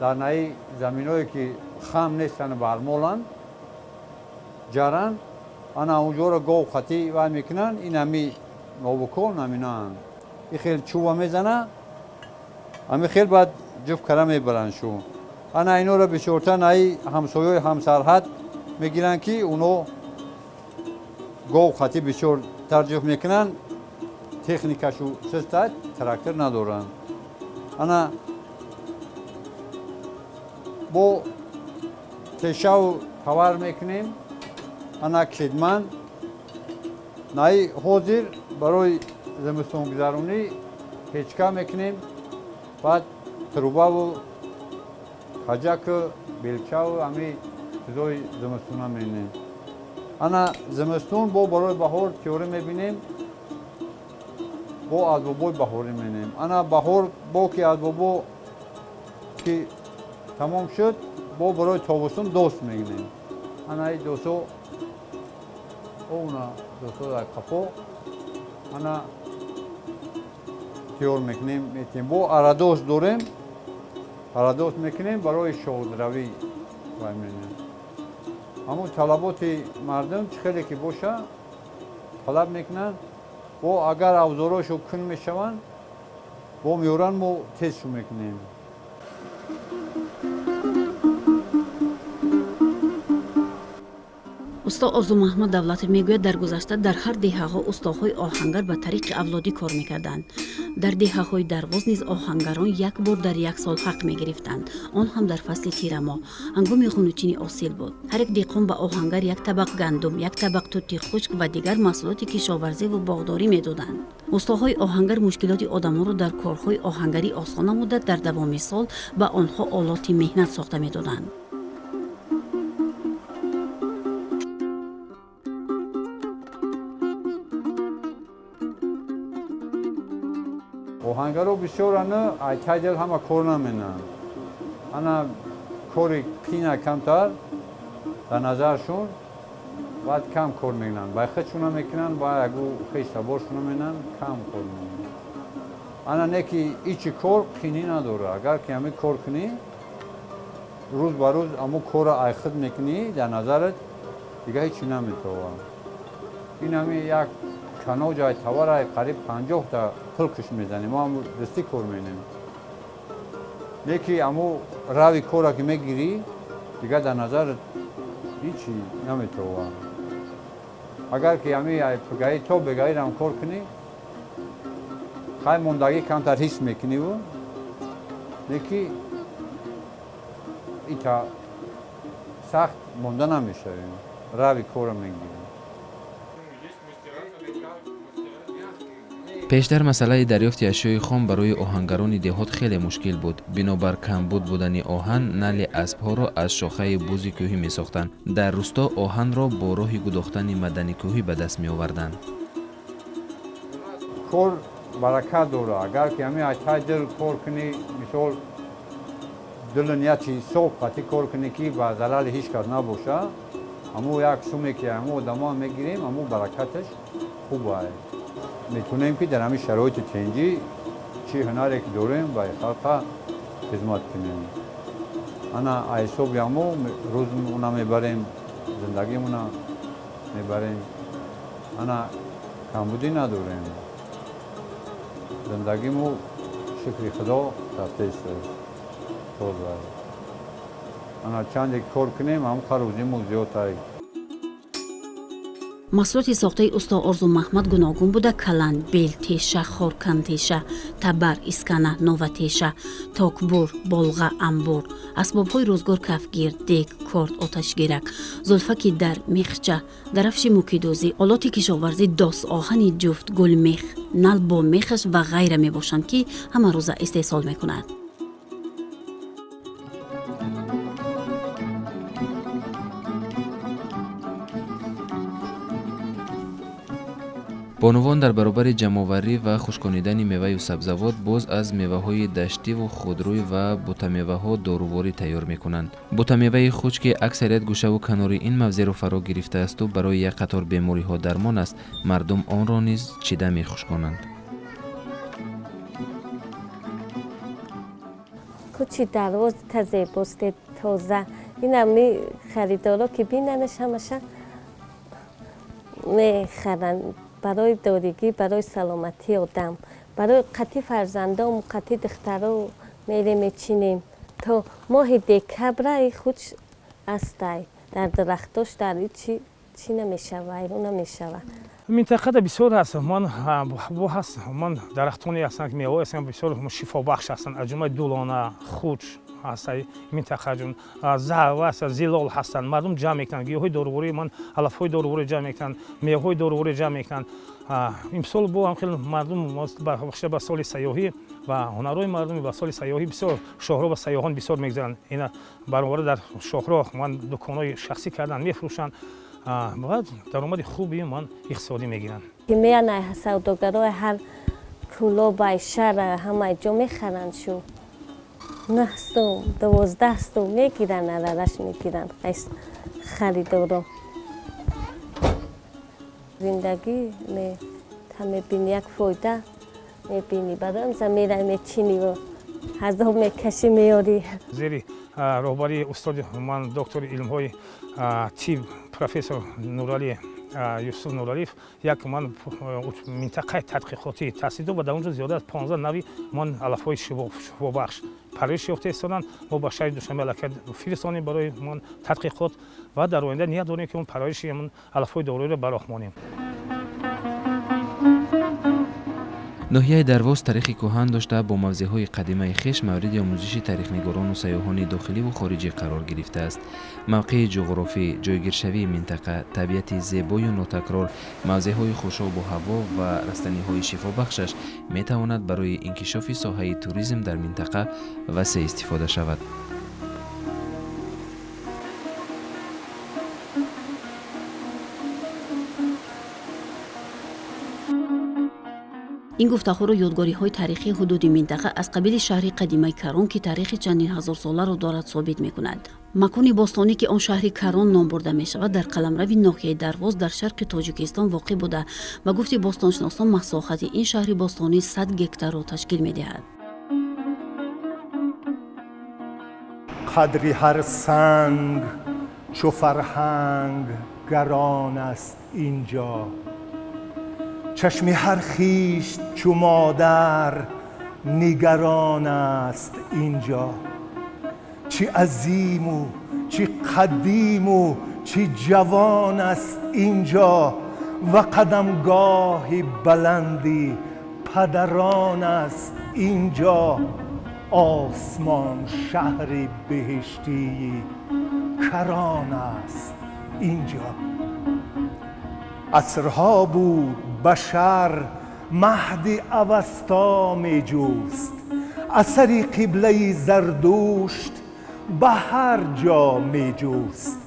در نهی زمینایی که خم نیستن برمالن جرن انا اونجا را گو خطی و میکنن این همی ناوکان همینان این خیلی چوبه میزنه امی خیلی باید جفت کره میبرن شو. انا اینو را بشورتن ای همسایه همسرحد میگیرن که اونو گو خطی بشور ترجیح میکنن، تکنیکشو سستد تراکتر ندارن. انا با تشاو پاور میکنیم، انا کدمن نای حاضر برای زمستون گذرونی هیچکا میکنیم، بعد تروبا و خجک بیلچه و همی چیزای زمستون هم میبینیم. انا زمستون با برای بهار تیوری میبینیم، با ادوبای بهاری میبینیم. انا بهار با که ادوبا که تمام شد با برای تابستون دوست میگیریم. انا ای دوستو اونا دوستو در کپو انا تیور میکنیم میتیم. با اردوست داریم، اردوست میکنیم برای شغل روی باید میکنیم. همون طلبات مردم خیلی که باشه طلب میکنن و اگر اوزاراشو کن میشون با میورن ما تیزشو میکنیم. уста Орзу Маҳмуд Давлатов мегӯяд дар гузашта дар ҳар деҳаҳо устоҳои оҳангар ба тариқи авлодӣ кор мекарданд. дар деҳаҳои дарвоз низ оҳангарон як бор дар як сол ҳақ мегирифтанд, он ҳам дар фасли тирамо ҳангоми ғунучини осил буд. ҳар як деҳқон ба оҳангар як табақ гандум, як табақ тути хушк ва дигар маҳсулоти кишоварзиву боғдорӣ медоданд. устоҳои оҳангар мушкилоти одамонро дар корҳои оҳангарӣ осон намуда дар давоми сол ба онҳо олоти меҳнат сохта медоданд. оҳангаро бисёрана айтайдел ҳама кор наменан. ана кори пина камтар дар назаршон баъд кам кор мекунанд. бай худшуна мекунанд, баъд агу хиш таборшуна менан кам кор мекунанд. ана не ки ичи кор пинӣ надора. агар ки ҳамин кор кунӣ рӯз ба рӯз ҳамун корро ай худ мекунӣ дар назарат дига ҳечи наметова. ин ҳамин як каноҷай таварай қариб 50 та пулкуш мезанем. мо ҳам дастӣ кор менем. леки ҳаму рави кора ки мегирӣ дига дар назар ҳичи наметова. агар ки ҳами пугаи то бегаирам кор кунӣ хай мондагӣ камтар ҳис мекуниву леки ита сахт монда намешавем. рави кора мегирем. پیشتر مسئله دریافت اشیاء خام برای آهنگران دهات خیلی مشکل بود. بنابر کمبود بودن آهن، نعل اسب‌ها را از شاخه بوز کوهی می‌ساختند. در روستا آهن را با راه گداختن معدن کوهی به دست می‌آوردند. کار برکت داره. اگر که همین اچای دل کار کنی، مثال دل نیتی صبح قطعی کار کنی که با ضرر هیچ کار نباشه، همو یک سومی که همو دما میگیریم، همو برکتش خوب است. میتونیم که در همین شرایط چنجی چی هنری که داریم با خلق خدمت کنیم. انا ای صبح همو روز اونا میبریم، زندگیمون میبریم. انا کمبودی نداریم. زندگیمو شکر خدا رفته است. توز است. انا چند کار کنیم هم خروجیمو زیادتر. محصولات ساخته استا آرزو محمد گوناگون بوده: کلند، بیل، تیشه، خورکن تیشه، تبر، اسکنه، نوه تیشه، تاکبور، بالغه، انبور، اسباب‌های روزگار کفگیر، دیگ، کارد، آتشگیرک، زلفک در، میخچه، درفش موکیدوزی، آلات کشاورزی، داس، آهن جفت، گل میخ، نل با میخش و غیره می باشند که همه روزه استحصال میکند. بانوان در برابر جمع‌آوری و خشکانیدن میوه و سبزیجات باز از میوه‌های دشتی و خودروی و بوتمیوه‌ها داروواری تیار می‌کنند. بوتمیوه خشک که اکثریت گوشه و کنار این موضع را فرا گرفته است و برای یک قطار بیماری‌ها درمان است، مردم آن را نیز چیده می‌خشکانند. کوچی دروز تازه پست تازه اینم می خریدارا که بیننش همشه میخرن برای دارگی، برای سلامتی آدم، برای قطعی فرزندان، قطعی دخترها میره میچینیم تا ماه دکبر خود استای در درختاش در چی نمیشوه، ایرون نمیشوه. منطقه بسیار هست. من هست من درختانی هستند که میوه هستند بسیار شفا بخش هستند. از جمله دولانه، خوچ هست منطقه جون، زهوه هست، زیلال هستند. مردم جمع میکنند. گیاهای دارووری من علفهای دارووری جمع میکنند، میوه‌های دارووری جمع میکنند. امسال بو هم خیلی مردم بخش به سال سیاحی و هنرهای مردم به سال سیاحی بسیار شهرها و سیاحان بسیار میگذرند. اینا برابر در شهرها من دکانهای شخصی کردن میفروشند. بعد درآمد خوبی من اقتصادی میگیرن. که میان سوداگرای هر کلو بای شهر همه جا میخرن شو 9 12 میگیرن علالش میگیرن خریدارا. زندگی میبینی یک فایده میبینی بعدم زمیره میچینی و هزار میکشی میاری. زیری رهبری استاد من دکتر علم‌های طب پروفسور نورالی یوسف نورالیف یک من منطقه تحقیقاتی تأسیس و در اونجا زیاده از 15 نوی من علف‌های شفا بخش پرورش یافته هستند. ما با شهر دوشنبه علاقه فرستادیم برای من تحقیقات و در آینده نیت داریم که اون پرورش من علف‌های دارویی را براهمانیم. ناحیه درواز تاریخ کهن داشته با موضع‌های قدیمی خویش مورد آموزش تاریخ‌نگاران و سیاحان داخلی و خارجی قرار گرفته است. موقع جغرافی، جایگیرشوی منطقه، طبیعت زیبای و ناتکرار، موضع‌های خوشاب و هوا و رستنی‌های شفابخشش می‌تواند برای انکشاف ساحه توریسم در منطقه وسیع استفاده شود. این گفته‌ها را یادگاری‌های تاریخی حدود منطقه از قبیل شهر قدیمی کران که تاریخ چندین هزار ساله را دارد ثابت می‌کند. مکان باستانی که آن شهر کران نام برده می‌شود در قلمرو ناحیه درواز در شرق تاجیکستان واقع بوده و گفته باستانشناسان مساحت این شهر باستانی 100 گکتار را تشکیل می‌دهد. قدری هر سنگ چو فرهنگ گران است اینجا، چشمی هر خویش چو مادر نگران است اینجا. چی عظیم و چی قدیم و چی جوان است اینجا و قدمگاهی بلندی پدران است اینجا. آسمان شهری بهشتی کران است اینجا. عصرها بود بشر مهد اوستا می جوست اثری قبله زردوشت به هر جا می جوست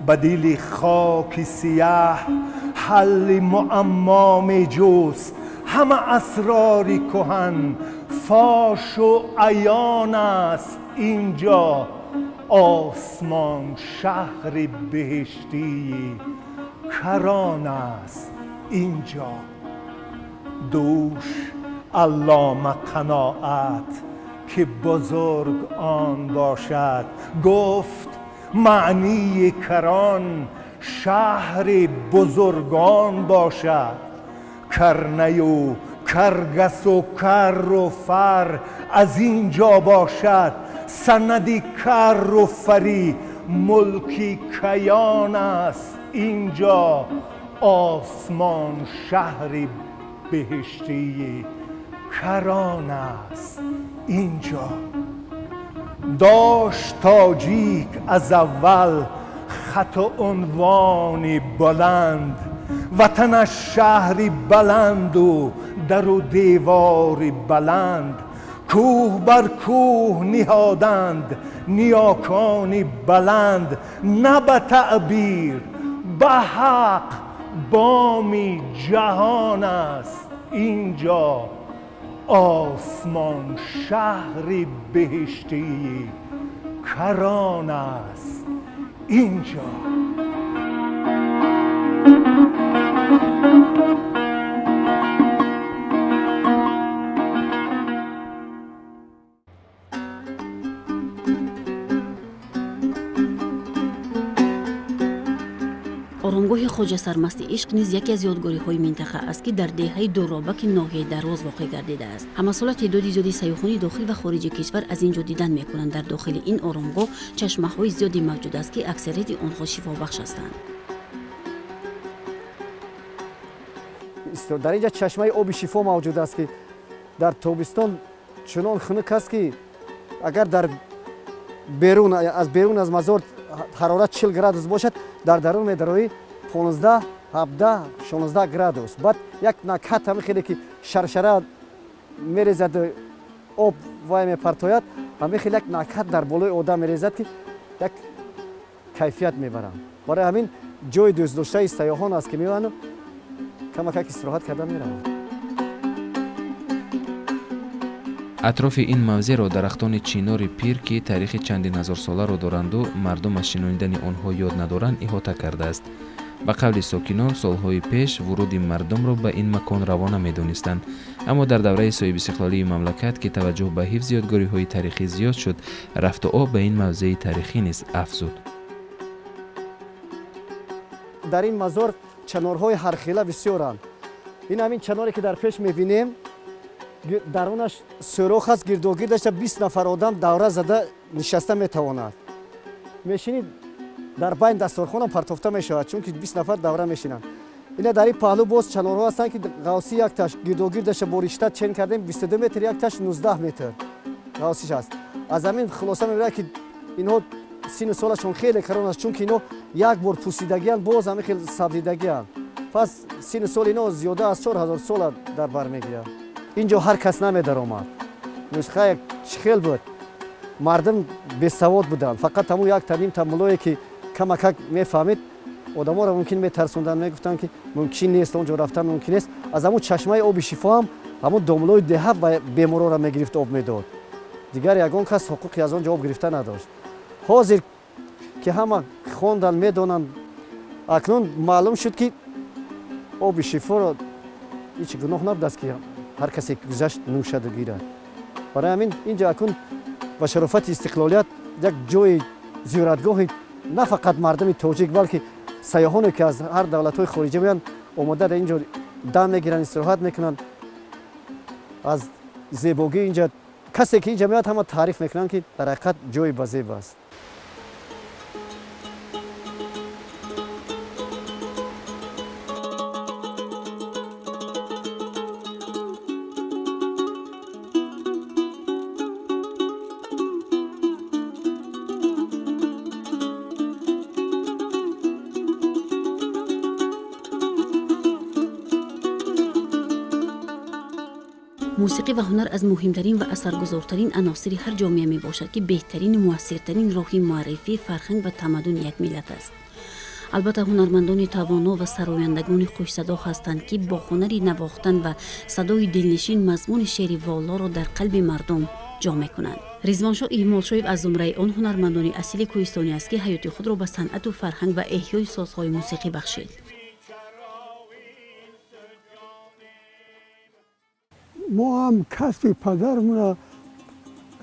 به دل خاک سیاه حل معما می جوست همه اسرار کهن فاش و عیان است اینجا آسمان شهر بهشتی کران است اینجا دوش علامه قناعت که بزرگ آن باشد گفت معنی کران شهر بزرگان باشد کرنه و کرگس و کر و فر از اینجا باشد سند کر و فری ملکی کیان است اینجا آسمان شهر بهشتی کران است اینجا داشت تاجیک از اول خط و عنوان بلند وطنش شهری بلند و در و دیوار بلند کوه بر کوه نهادند نیاکانی بلند نه به تعبیر به حق بامی جهان است اینجا آسمان شهری بهشتی کران است اینجا آرامگاه خواجه سرمست عشق نیز یکی از یادگاری‌های منطقه است که در دهه دورابک ناحیه درواز واقع گردیده است. همه سال تعداد زیادی سیاحان داخل و خارج کشور از اینجا دیدن می‌کنند. در داخل این آرامگاه چشمه‌های زیادی موجود است که اکثریت آنها شفابخش هستند. در اینجا چشمه آب شفا موجود است که در تابستان چنان خنک است که اگر در بیرون از مزار حرارت 40 گرادوس باشد در درون می‌دروی 15 17 16 گرادوس بعد یک نکهت هم خیلی که شرشره میریزد آب وای میپرتاید همه خیلی یک نکهت در بالای آدم میریزد که یک کیفیت میبرم برای همین جای دوست داشته سیاحان است که میوانم کمک استراحت کردن میروم. اطراف این موضع را درختان چینار پیر که تاریخ چندین هزار ساله را دارند و مردم از شنیدن آنها یاد ندارند احاطه کرده است. به قول ساکنان سالهای پیش ورود مردم را به این مکان روا نمی‌دانستند، اما در دوره صاحب استقلالی مملکت که توجه به حفظ یادگاری‌های تاریخی زیاد شد، رفت آب به این موضع تاریخی نیز افزود. در این مزار چنارهای هرخیله بسیارند. این همین چناری که در پیش می‌بینیم درونش سوراخ است گردوگیردش 20 نفر آدم دوره زده نشسته میتواند میشینید در بین دسترخوان هم پرتافته میشود چون که 20 نفر دوره میشینند. اینا در این پهلو باز چنارها هستند که غوسی یک تاش گردوگیردش بریشته چین کردیم 22 متر یک تاش 19 متر غوسیش است. از همین خلاصه میبره که اینها سین سالشون خیلی کران است چون که اینا یک بار پوسیدگی اند باز همین خیلی سبزیدگی اند پس سین سال اینا زیاده از 4000 سال در بر میگیرند. اینجا هر کس نمی‌در آمد. نسخه یک شخیل بود. مردم بی‌سواد بودند. فقط همون یک تنیم تملایی که کمک می‌فهمید. آدم‌ها را ممکن می‌ترسوندن می‌گفتند که ممکن نیست اونجا رفتن ممکن است. از همون چشمه آب شفا هم همون داملای ده به بیمارا را می‌گرفت آب می‌داد. دیگر یگان کس حقوقی از آنجا آب گرفتن نداشت. حاضر که همه خواندن می‌دانند اکنون معلوم شد که آب شفا را هیچ گناه نبود است که هر کسی که گذشت نوشد و گیرد. برای همین اینجا اکنون با شرافت استقلالیت یک جای زیارتگاه نه فقط مردم تاجیک بلکه سیاحانی که از هر دولت‌های خارجی میان آماده در اینجا دم میگیرن استراحت میکنن. از زیبایی اینجا کسی که اینجا میاد همه تعریف میکنن که در حقیقت جای بزیبا است. موسیقی و هنر از مهمترین و اثرگذارترین عناصر هر جامعه می باشد که بهترین و موثرترین راه معرفی فرهنگ و تمدن یک ملت است. البته هنرمندان توانا و سرایندگان خوش صدا هستند که با هنری نواختن و صدای دلنشین مضمون شعر والا را در قلب مردم جا می‌کنند. رضوانشاه ایمالشویو از زمره آن هنرمندان اصیل کوهستانی است که حیات خود را به صنعت و فرهنگ و احیای سازهای موسیقی بخشید. ما هم کسب پدرمون را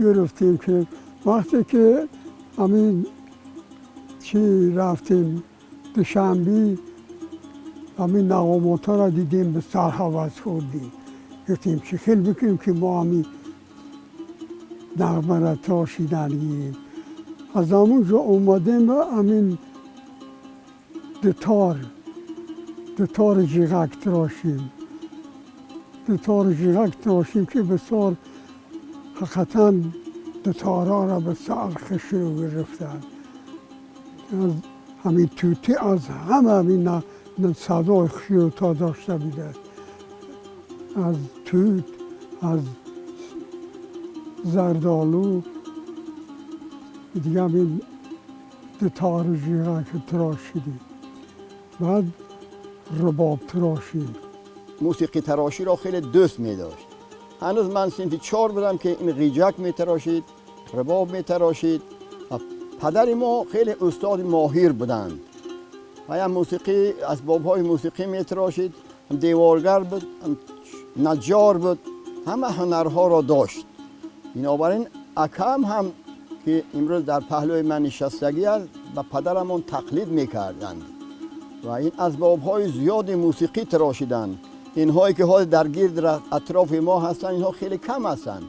گرفتیم که وقتی که همین چی رفتیم دوشنبه همین نغمات ها را دیدیم به سر حوض خوردیم. گفتیم چه خیلی بکنیم که ما همین نغمه را تراشیدن گیریم. از همونجا اومدیم و همین دوتار جیغک تراشیم. دوتار جیغک تراشیم که بسیار حقیقتا دوتارها را به سرخش رو گرفتن. از همین توتی از همه همین صدای خیوتا داشته بیده. از توت، از زردالو، دیگه همین دوتار جیغک تراشیدیم. بعد رباب تراشیم. موسیقی تراشی را خیلی دوست می داشت. هنوز من سنف 4 بودم که این قیجک می تراشید، رباب می تراشید. پدر ما خیلی استاد ماهر بودند. و موسیقی اسباب‌های موسیقی می تراشید، دیوارگر بود، نجار بود، همه هنرها را داشت. بنابراین اکم هم که امروز در پهلوی من نشستگی است و پدرمان تقلید میکردند و این اسباب‌های زیاد موسیقی تراشیدند. اینهایی که حال در گرد اطراف ما هستند اینها خیلی کم هستند.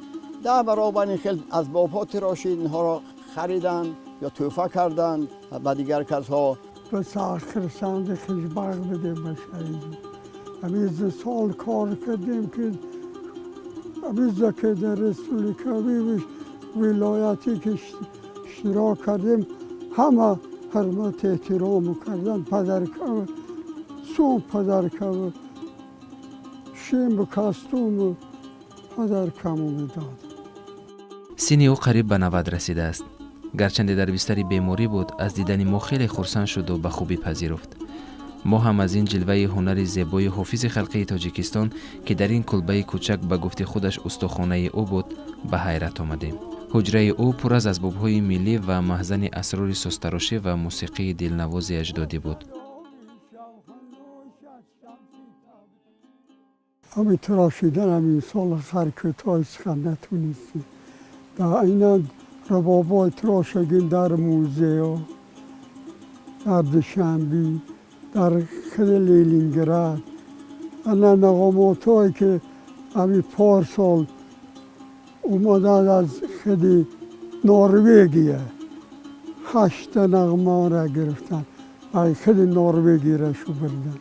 10 برابر این خیلی اسباب‌ها تراشید، اینها را خریدند یا تحفه کردند و دیگر کسها. بس آخر سند خیلی باغ بده باشید. همین سال کار کردیم که همین که در رسپولیکا ولایتی که اشتراک کردیم همه حرمت احترام کردن. پدرکا سوم پدرکا شیم و کاستوم پدرکامو میداد. سینی او قریب به 90 رسیده است. گرچند در بستر بیماری بود، از دیدن ما خیلی خرسند شد و به خوبی پذیرفت. ما هم از این جلوه هنر زیبای حافظ خلقی تاجیکستان که در این کلبه کوچک به گفته خودش استخوانه او بود به حیرت آمدیم. حجره او پر از اسباب‌های ملی و مخزن اسرار سستراشی و موسیقی دلنواز اجدادی بود. همین تراشیدن همین سال حرکت‌های سخن نتونستی. در این ربابای تراشگین در موزه در دوشنبه در خود لینینگراد انا نغماتایی که همین پارسال اومدن از خود نروژیه 8 نغمه را گرفتن و خود نروژی را شو بردن.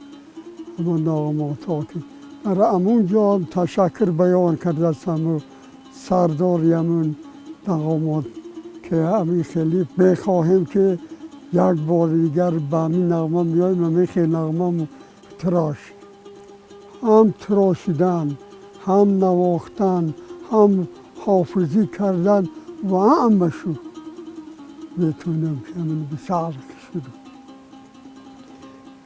اما نغماتا که برای همونجا هم تشکر بیان کرده هستم سردار یمون نغمات که همین خیلی بخواهیم که یک بار دیگر به همین نغمه بیاییم و میخواه نغمه تراش. هم تراشیدن، هم نواختن، هم حافظی کردن و همه شو میتونم که همین بسر شد.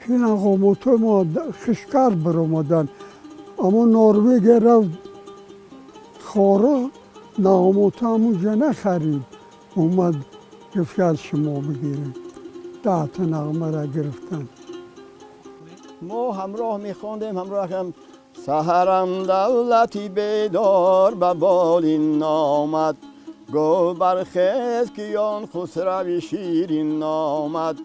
که نغمات ما خشکر برامدن اما نروژ رفت خارا نغمات همونجا نخرید اومد گفت از شما بگیریم. 10 تا نغمه را گرفتن. ما همراه میخواندیم، همراه هم سحرم دولتی بیدار به بالین آمد، گو برخیز کیان خسروی شیرین آمد،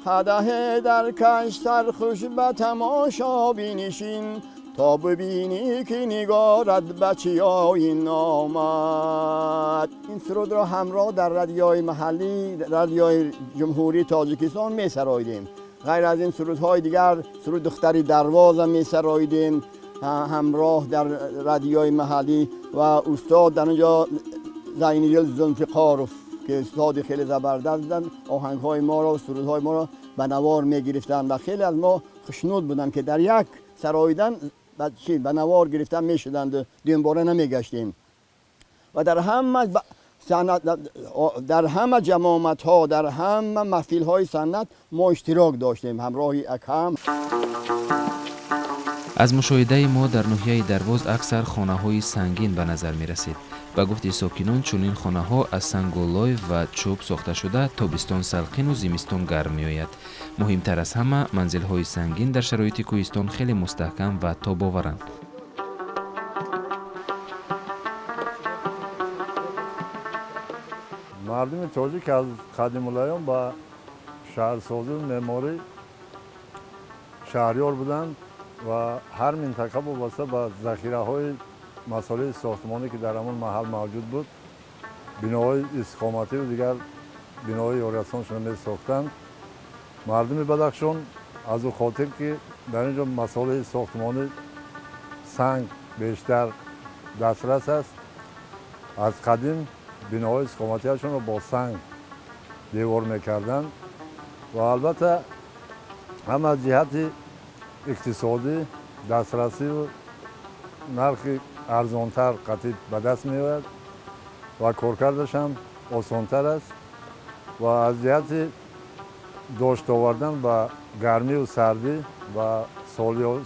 قدح در کش سرخوش به تماشا بینشین، تا ببینی که نگارت بچیای آمد. این سرود را همراه در رادیوی محلی، رادیوی جمهوری تاجیکستان می سرایدیم. غیر از این سرودهای دیگر سرود دختری درواز می سرایدیم همراه در رادیوی محلی و استاد در اونجا زینیل زلفقاروف که استاد خیلی زبردست بودن، آهنگهای ما را و سرودهای ما را به نوار می گرفتن و خیلی از ما خوشنود بودن که در یک سرایدن به نوار گرفتن میشدند دنباره نمیگشتیم و در همه جماعت ها در همه محفل های سنت ما اشتراک داشتیم همراه اکهم. از مشاهده ما در ناحیه درواز اکثر خانه های سنگین به نظر می رسید. به گفت ساکنان چنین خانه ها از سنگولای و چوب ساخته شده تابستان سلخین و زمستان گرم می آید. مهمتر از همه منزل های سنگین در شرایط کوهستان خیلی مستحکم و تاب‌آورند. مردم تاجیک از قدیم الایام با شهرسازی و معماری شهریار بودند و هر منطقه وابسته به ذخیره های مسائل ساختمانی که در همون محل موجود بود بناهای استقامتی و دیگر بناهای یارسانشون می ساختند. مردم بدخشان از او خاطر که در اینجا مسائل ساختمانی سنگ بیشتر دسترس است از قدیم بناهای استقامتی هاشون رو با سنگ دیوار میکردند و البته هم از جهت اقتصادی دسترسی و نرخ ارزانتر قطعی به دست می آید و کارکردش هم آسانتر است و از جهت داشت آوردن به گرمی و سردی و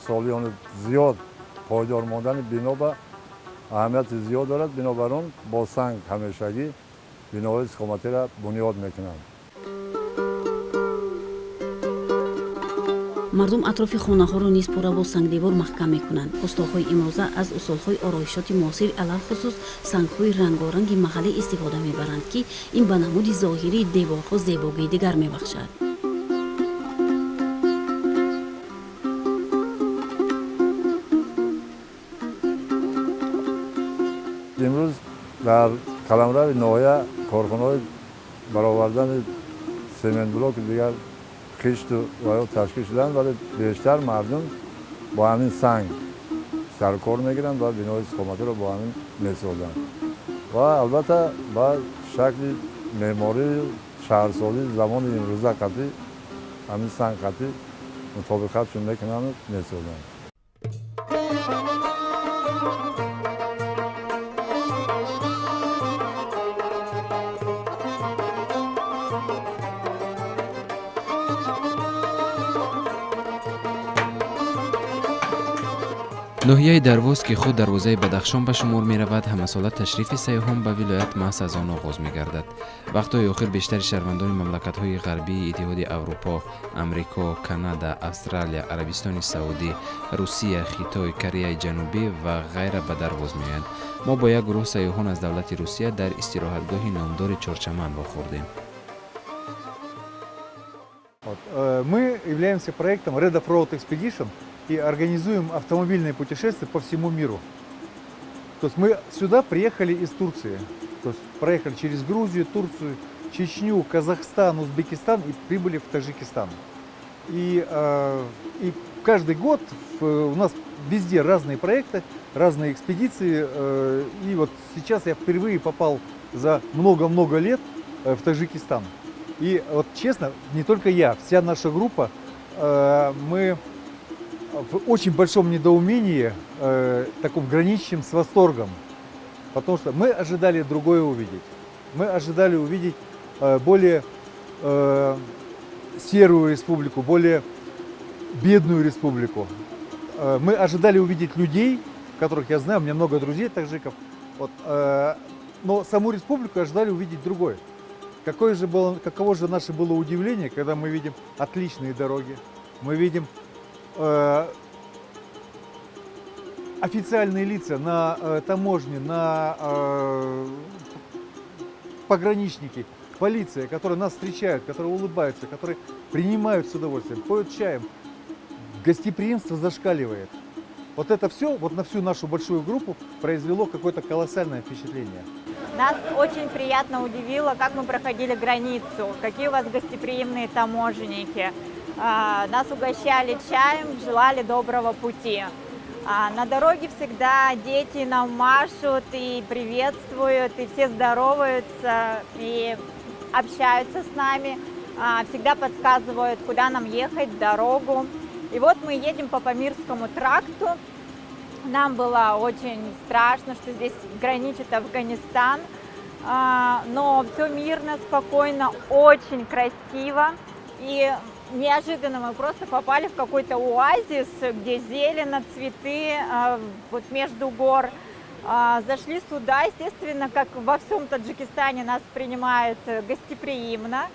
سالیان زیاد پایدار ماندن بنا به اهمیت زیاد دارد. بنابراین با سنگ همیشگی بناهای استقامتی را بنیاد میکنند. مردم اطراف خانه‌ها را نیز پوره با سنگدیوار محکم می‌کنند. استادهای امروزه از اصولهای آرایشات معاصر علالخصوص سنگ‌های رنگارنگ محلی استفاده می‌برند که این به نمود ظاهری دیوارها زیبایی دیگر می‌بخشد. امروز در قلمرو ناحیه کارخانه‌های برآوردن سمنت بلوک دیگر خشت و تشکیل شدن ولی بیشتر مردم با همین سنگ سرکار میگیرند و بنای استقامتی رو با همین میسازند و البته با شکل معماری شهرسازی زمان امروزه قطعی همین سنگ قطعی مطابقتشون میکنند میسازند. ناحیه درواز که خود دروازه بدخشان به شمار می رود همه ساله تشریف سیاحان به ولایت محض از آن آغاز می گردد. وقتهای آخر بیشتر شهروندان مملکت های غربی، اتحاد اروپا، امریکا، کانادا، استرالیا، عربستان سعودی، روسیه، خیتای، کره جنوبی و غیره به درواز می آیند. ما با یک گروه سیاحان از دولت روسیه در استراحتگاه نامدار چهارچمن واخوردیم. Мы являемся проектом Red Off-Road Expedition и организуем автомобильные путешествия по всему миру. То есть мы сюда приехали из Турции. То есть проехали через Грузию, Турцию, Чечню, Казахстан, Узбекистан и прибыли в Таджикистан. И каждый год у нас везде разные проекты, разные экспедиции. И вот сейчас я впервые попал за много-много лет в Таджикистан. И вот честно, не только я, вся наша группа, мы в очень большом недоумении, таком граничащем с восторгом. Потому что мы ожидали другое увидеть. Мы ожидали увидеть более серую республику, более бедную республику. Мы ожидали увидеть людей, которых я знаю, у меня много друзей таджиков. Вот, но саму республику ожидали увидеть другое. Каково же наше было удивление, когда мы видим отличные дороги, мы видим официальные лица на таможне, на пограничники, полиция, которые нас встречают, которые улыбаются, которые принимают с удовольствием, поют чаем. Гостеприимство зашкаливает. Вот это все, вот на всю нашу большую группу произвело какое-то колоссальное впечатление. Нас очень приятно удивило, как мы проходили границу, какие у вас гостеприимные таможенники. Нас угощали чаем, желали доброго пути. На дороге всегда дети нам машут и приветствуют, и все здороваются, и общаются с нами, всегда подсказывают, куда нам ехать, дорогу. И вот мы едем по Памирскому тракту, Нам было очень страшно, что здесь граничит Афганистан, но все мирно, спокойно, очень красиво. И неожиданно мы просто попали в какой-то оазис, где зелено, цветы, вот между гор. Зашли сюда, естественно, как во всем Таджикистане нас принимают гостеприимно.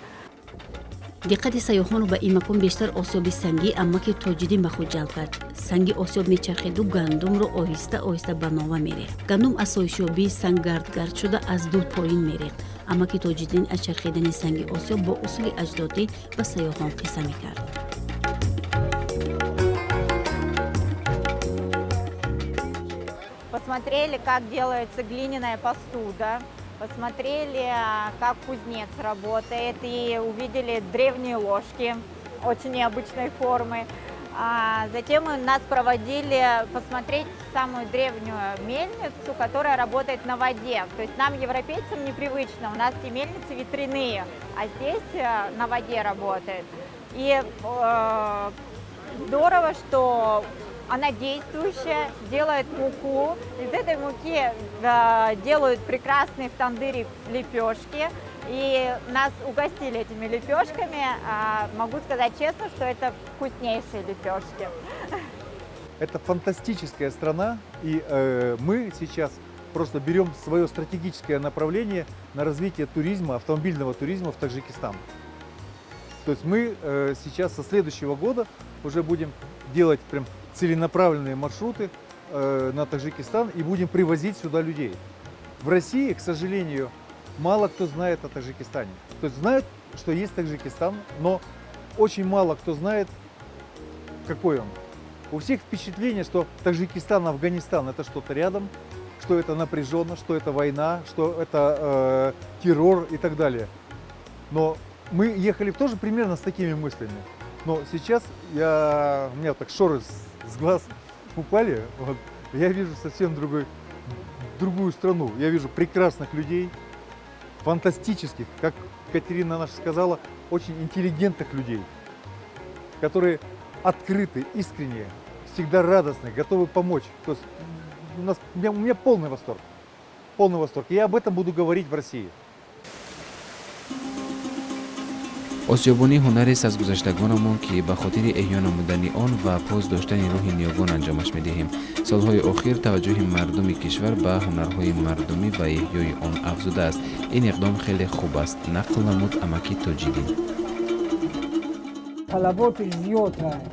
диqqати сайёҳонро ба ин макон бештар осёби сангии аммаки тоҷидин ба худ ҷалб кард. Санги осёб мечархиду гандумро оҳиста оҳиста ба нова мерехт. гандум аз соҳишёбии санг гардгард шуда аз дур поин мерехт. аммаки тоҷидин аз чархидани санги осёб бо усули аҷдодӣ ба сайёҳон қисса мекард. Посмотрели, как делается глиняная посуда. Посмотрели, как кузнец работает, и увидели древние ложки очень необычной формы. Затем нас проводили посмотреть самую древнюю мельницу, которая работает на воде. То есть нам, европейцам, непривычно. У нас все мельницы ветряные, а здесь на воде работает. И здорово, что она действующая, делает муку. Из этой муки делают прекрасные в тандыре лепешки. И нас угостили этими лепешками. Могу сказать честно, что это вкуснейшие лепешки. Это фантастическая страна, и мы сейчас просто берем свое стратегическое направление на развитие туризма, автомобильного туризма в Таджикистан. То есть мы сейчас со следующего года уже будем делать прям целенаправленные маршруты на Таджикистан и будем привозить сюда людей. В России, к сожалению, мало кто знает о Таджикистане. То есть знают, что есть Таджикистан, но очень мало кто знает, какой он. У всех впечатление, что Таджикистан, Афганистан – это что-то рядом, что это напряженно, что это война, что это террор и так далее. Но мы ехали тоже примерно с такими мыслями. Но сейчас у меня так шоры с глаз упали, вот, я вижу совсем другую страну. Я вижу прекрасных людей, фантастических, как Катерина наша сказала, очень интеллигентных людей, которые открыты, искренние, всегда радостные, готовы помочь. То есть у меня полный восторг. Полный восторг. Я об этом буду говорить в России. осёбони ҳунарест аз гузаштагонамон ки ба хотири эҳё намудани он ва поз доштани рӯҳи ниёгон анҷомаш медиҳем. солҳои охир таваҷҷӯҳи мардуми кишвар ба ҳунарҳои мардумӣ ва эҳёи он афзудааст. ин иқдом хеле хуб аст, нақл намуд амаки тоҷидин. талаботи зиёд ҳаст.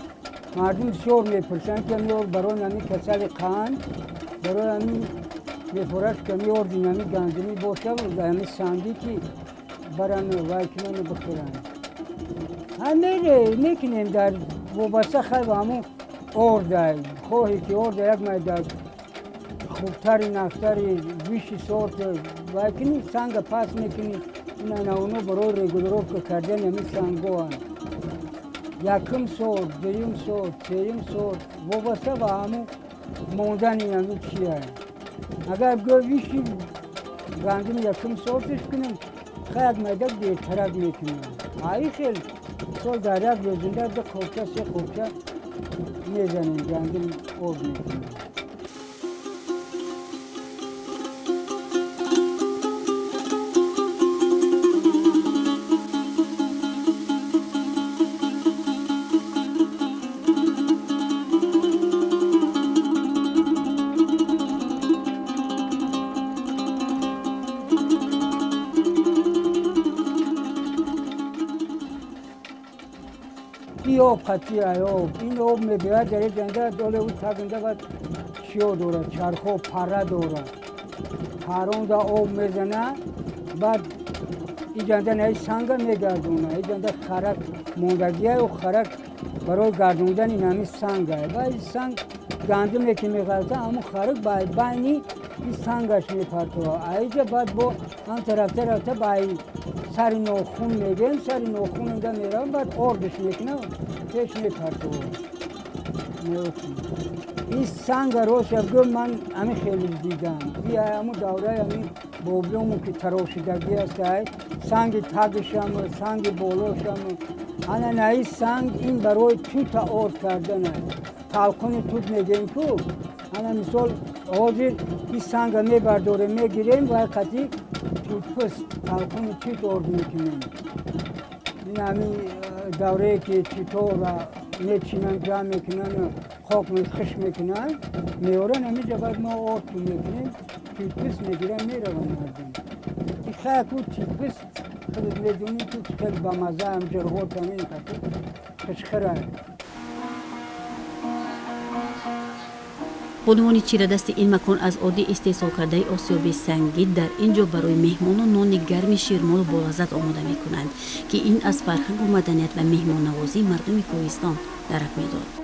мардум бисёр мепурсанд ки меор барои ҳамин касали қанд, барои ҳамин мепурад ки меорди ҳамин гандумӣ бошад, ҳамин санди ки баранд вайкинон бихӯранд. ҳамере мекунем дар вобаста хай ба ҳамун ордай, хоҳе ки орда як майда хубтари нафтари виши сорт вайкини санга пас мекунӣ, инанауно барои регулировка кардани ҳамин сангоанд. якум сорт, дуюм сорт, сеюм сорт вобаста ба ҳамун мондани ҳамин чияд. агар гӯ виши гандум якум сортиш кунем, хай як майда беҳтарак мекунем. ҳаи хел сол дар як рӯзинда ду қопча се қопча мезанем, гандум об мекунем. об қатъи об ин об мебиёяд дар ҷанда доле ӯ тагнда ва чиё дорад, чархо пара дорад, паронда об мезана, баъд ин ҷанда наи санга мегардона, ин ҷанда харак мондагияю харак барои гардондани ҳамин санга. ва ин санг гандуме ки меғалта ҳамун харак байни ин сангаш мепартова. аиҷа баъд бо анта рафта баи сари нохун мегем, сари нохун инда меравам, баъд ордиш мекунам, пеш мепартова. ин санга роша гӯ ман ҳамин хеле дидам. и ҳамун давраи ҳамин боблому ки тарошидагӣ астай, санги тагишам, санги болошам, ана наи санг ин барои тута орд кардан аст. талқуни тут мегем ку, انا مثال حاضر این سنگ میبرداره میگیریم و حقیقتی توتپس تلقون چیت آرد میکنیم. این همین دوره که چطور میچینن جمع میکنن خاک خش میکنن میارن همینجا بعد ما آرد میکنیم توتپس میگیرن میرون مردم. این خیلی تو توتپس خودت میدونی تو خیلی با مزه هم جرغوت همین خشخره. بانوان چیردست این مکان از عادی استحصال کرده آسیاب سنگی در اینجا برای مهمانان نان گرم شیرمال و بالعزت آماده می کنند که این از فرهنگ و مدنیت و مهمان نوازی مردم کوهستان درک می داد.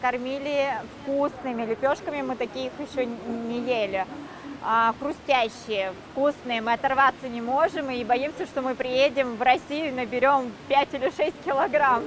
Кормили вкусными лепешками, мы таких еще не ели. Хрустящие, вкусные, мы оторваться не можем и боимся, что мы приедем в Россию и наберем 5 или 6 килограмм.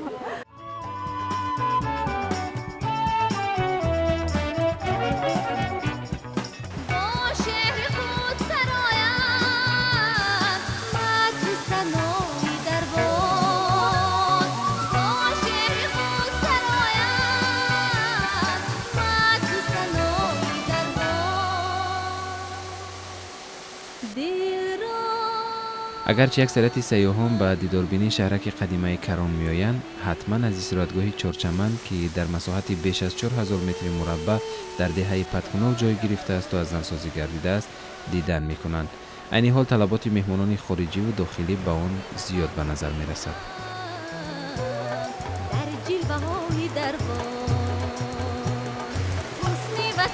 اگرچه اکثریت سیاحان به دیداربینی شهرک قدیمه کران میآیند، حتما از استراحتگاه چهارچمن که در مساحت بیش از 4000 متر مربع در دهه پتکناو جای گرفته است و از نوسازی گردیده است دیدن میکنند. عین حال طلبات مهمانان خارجی و داخلی به آن زیاد به نظر میرسد.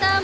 در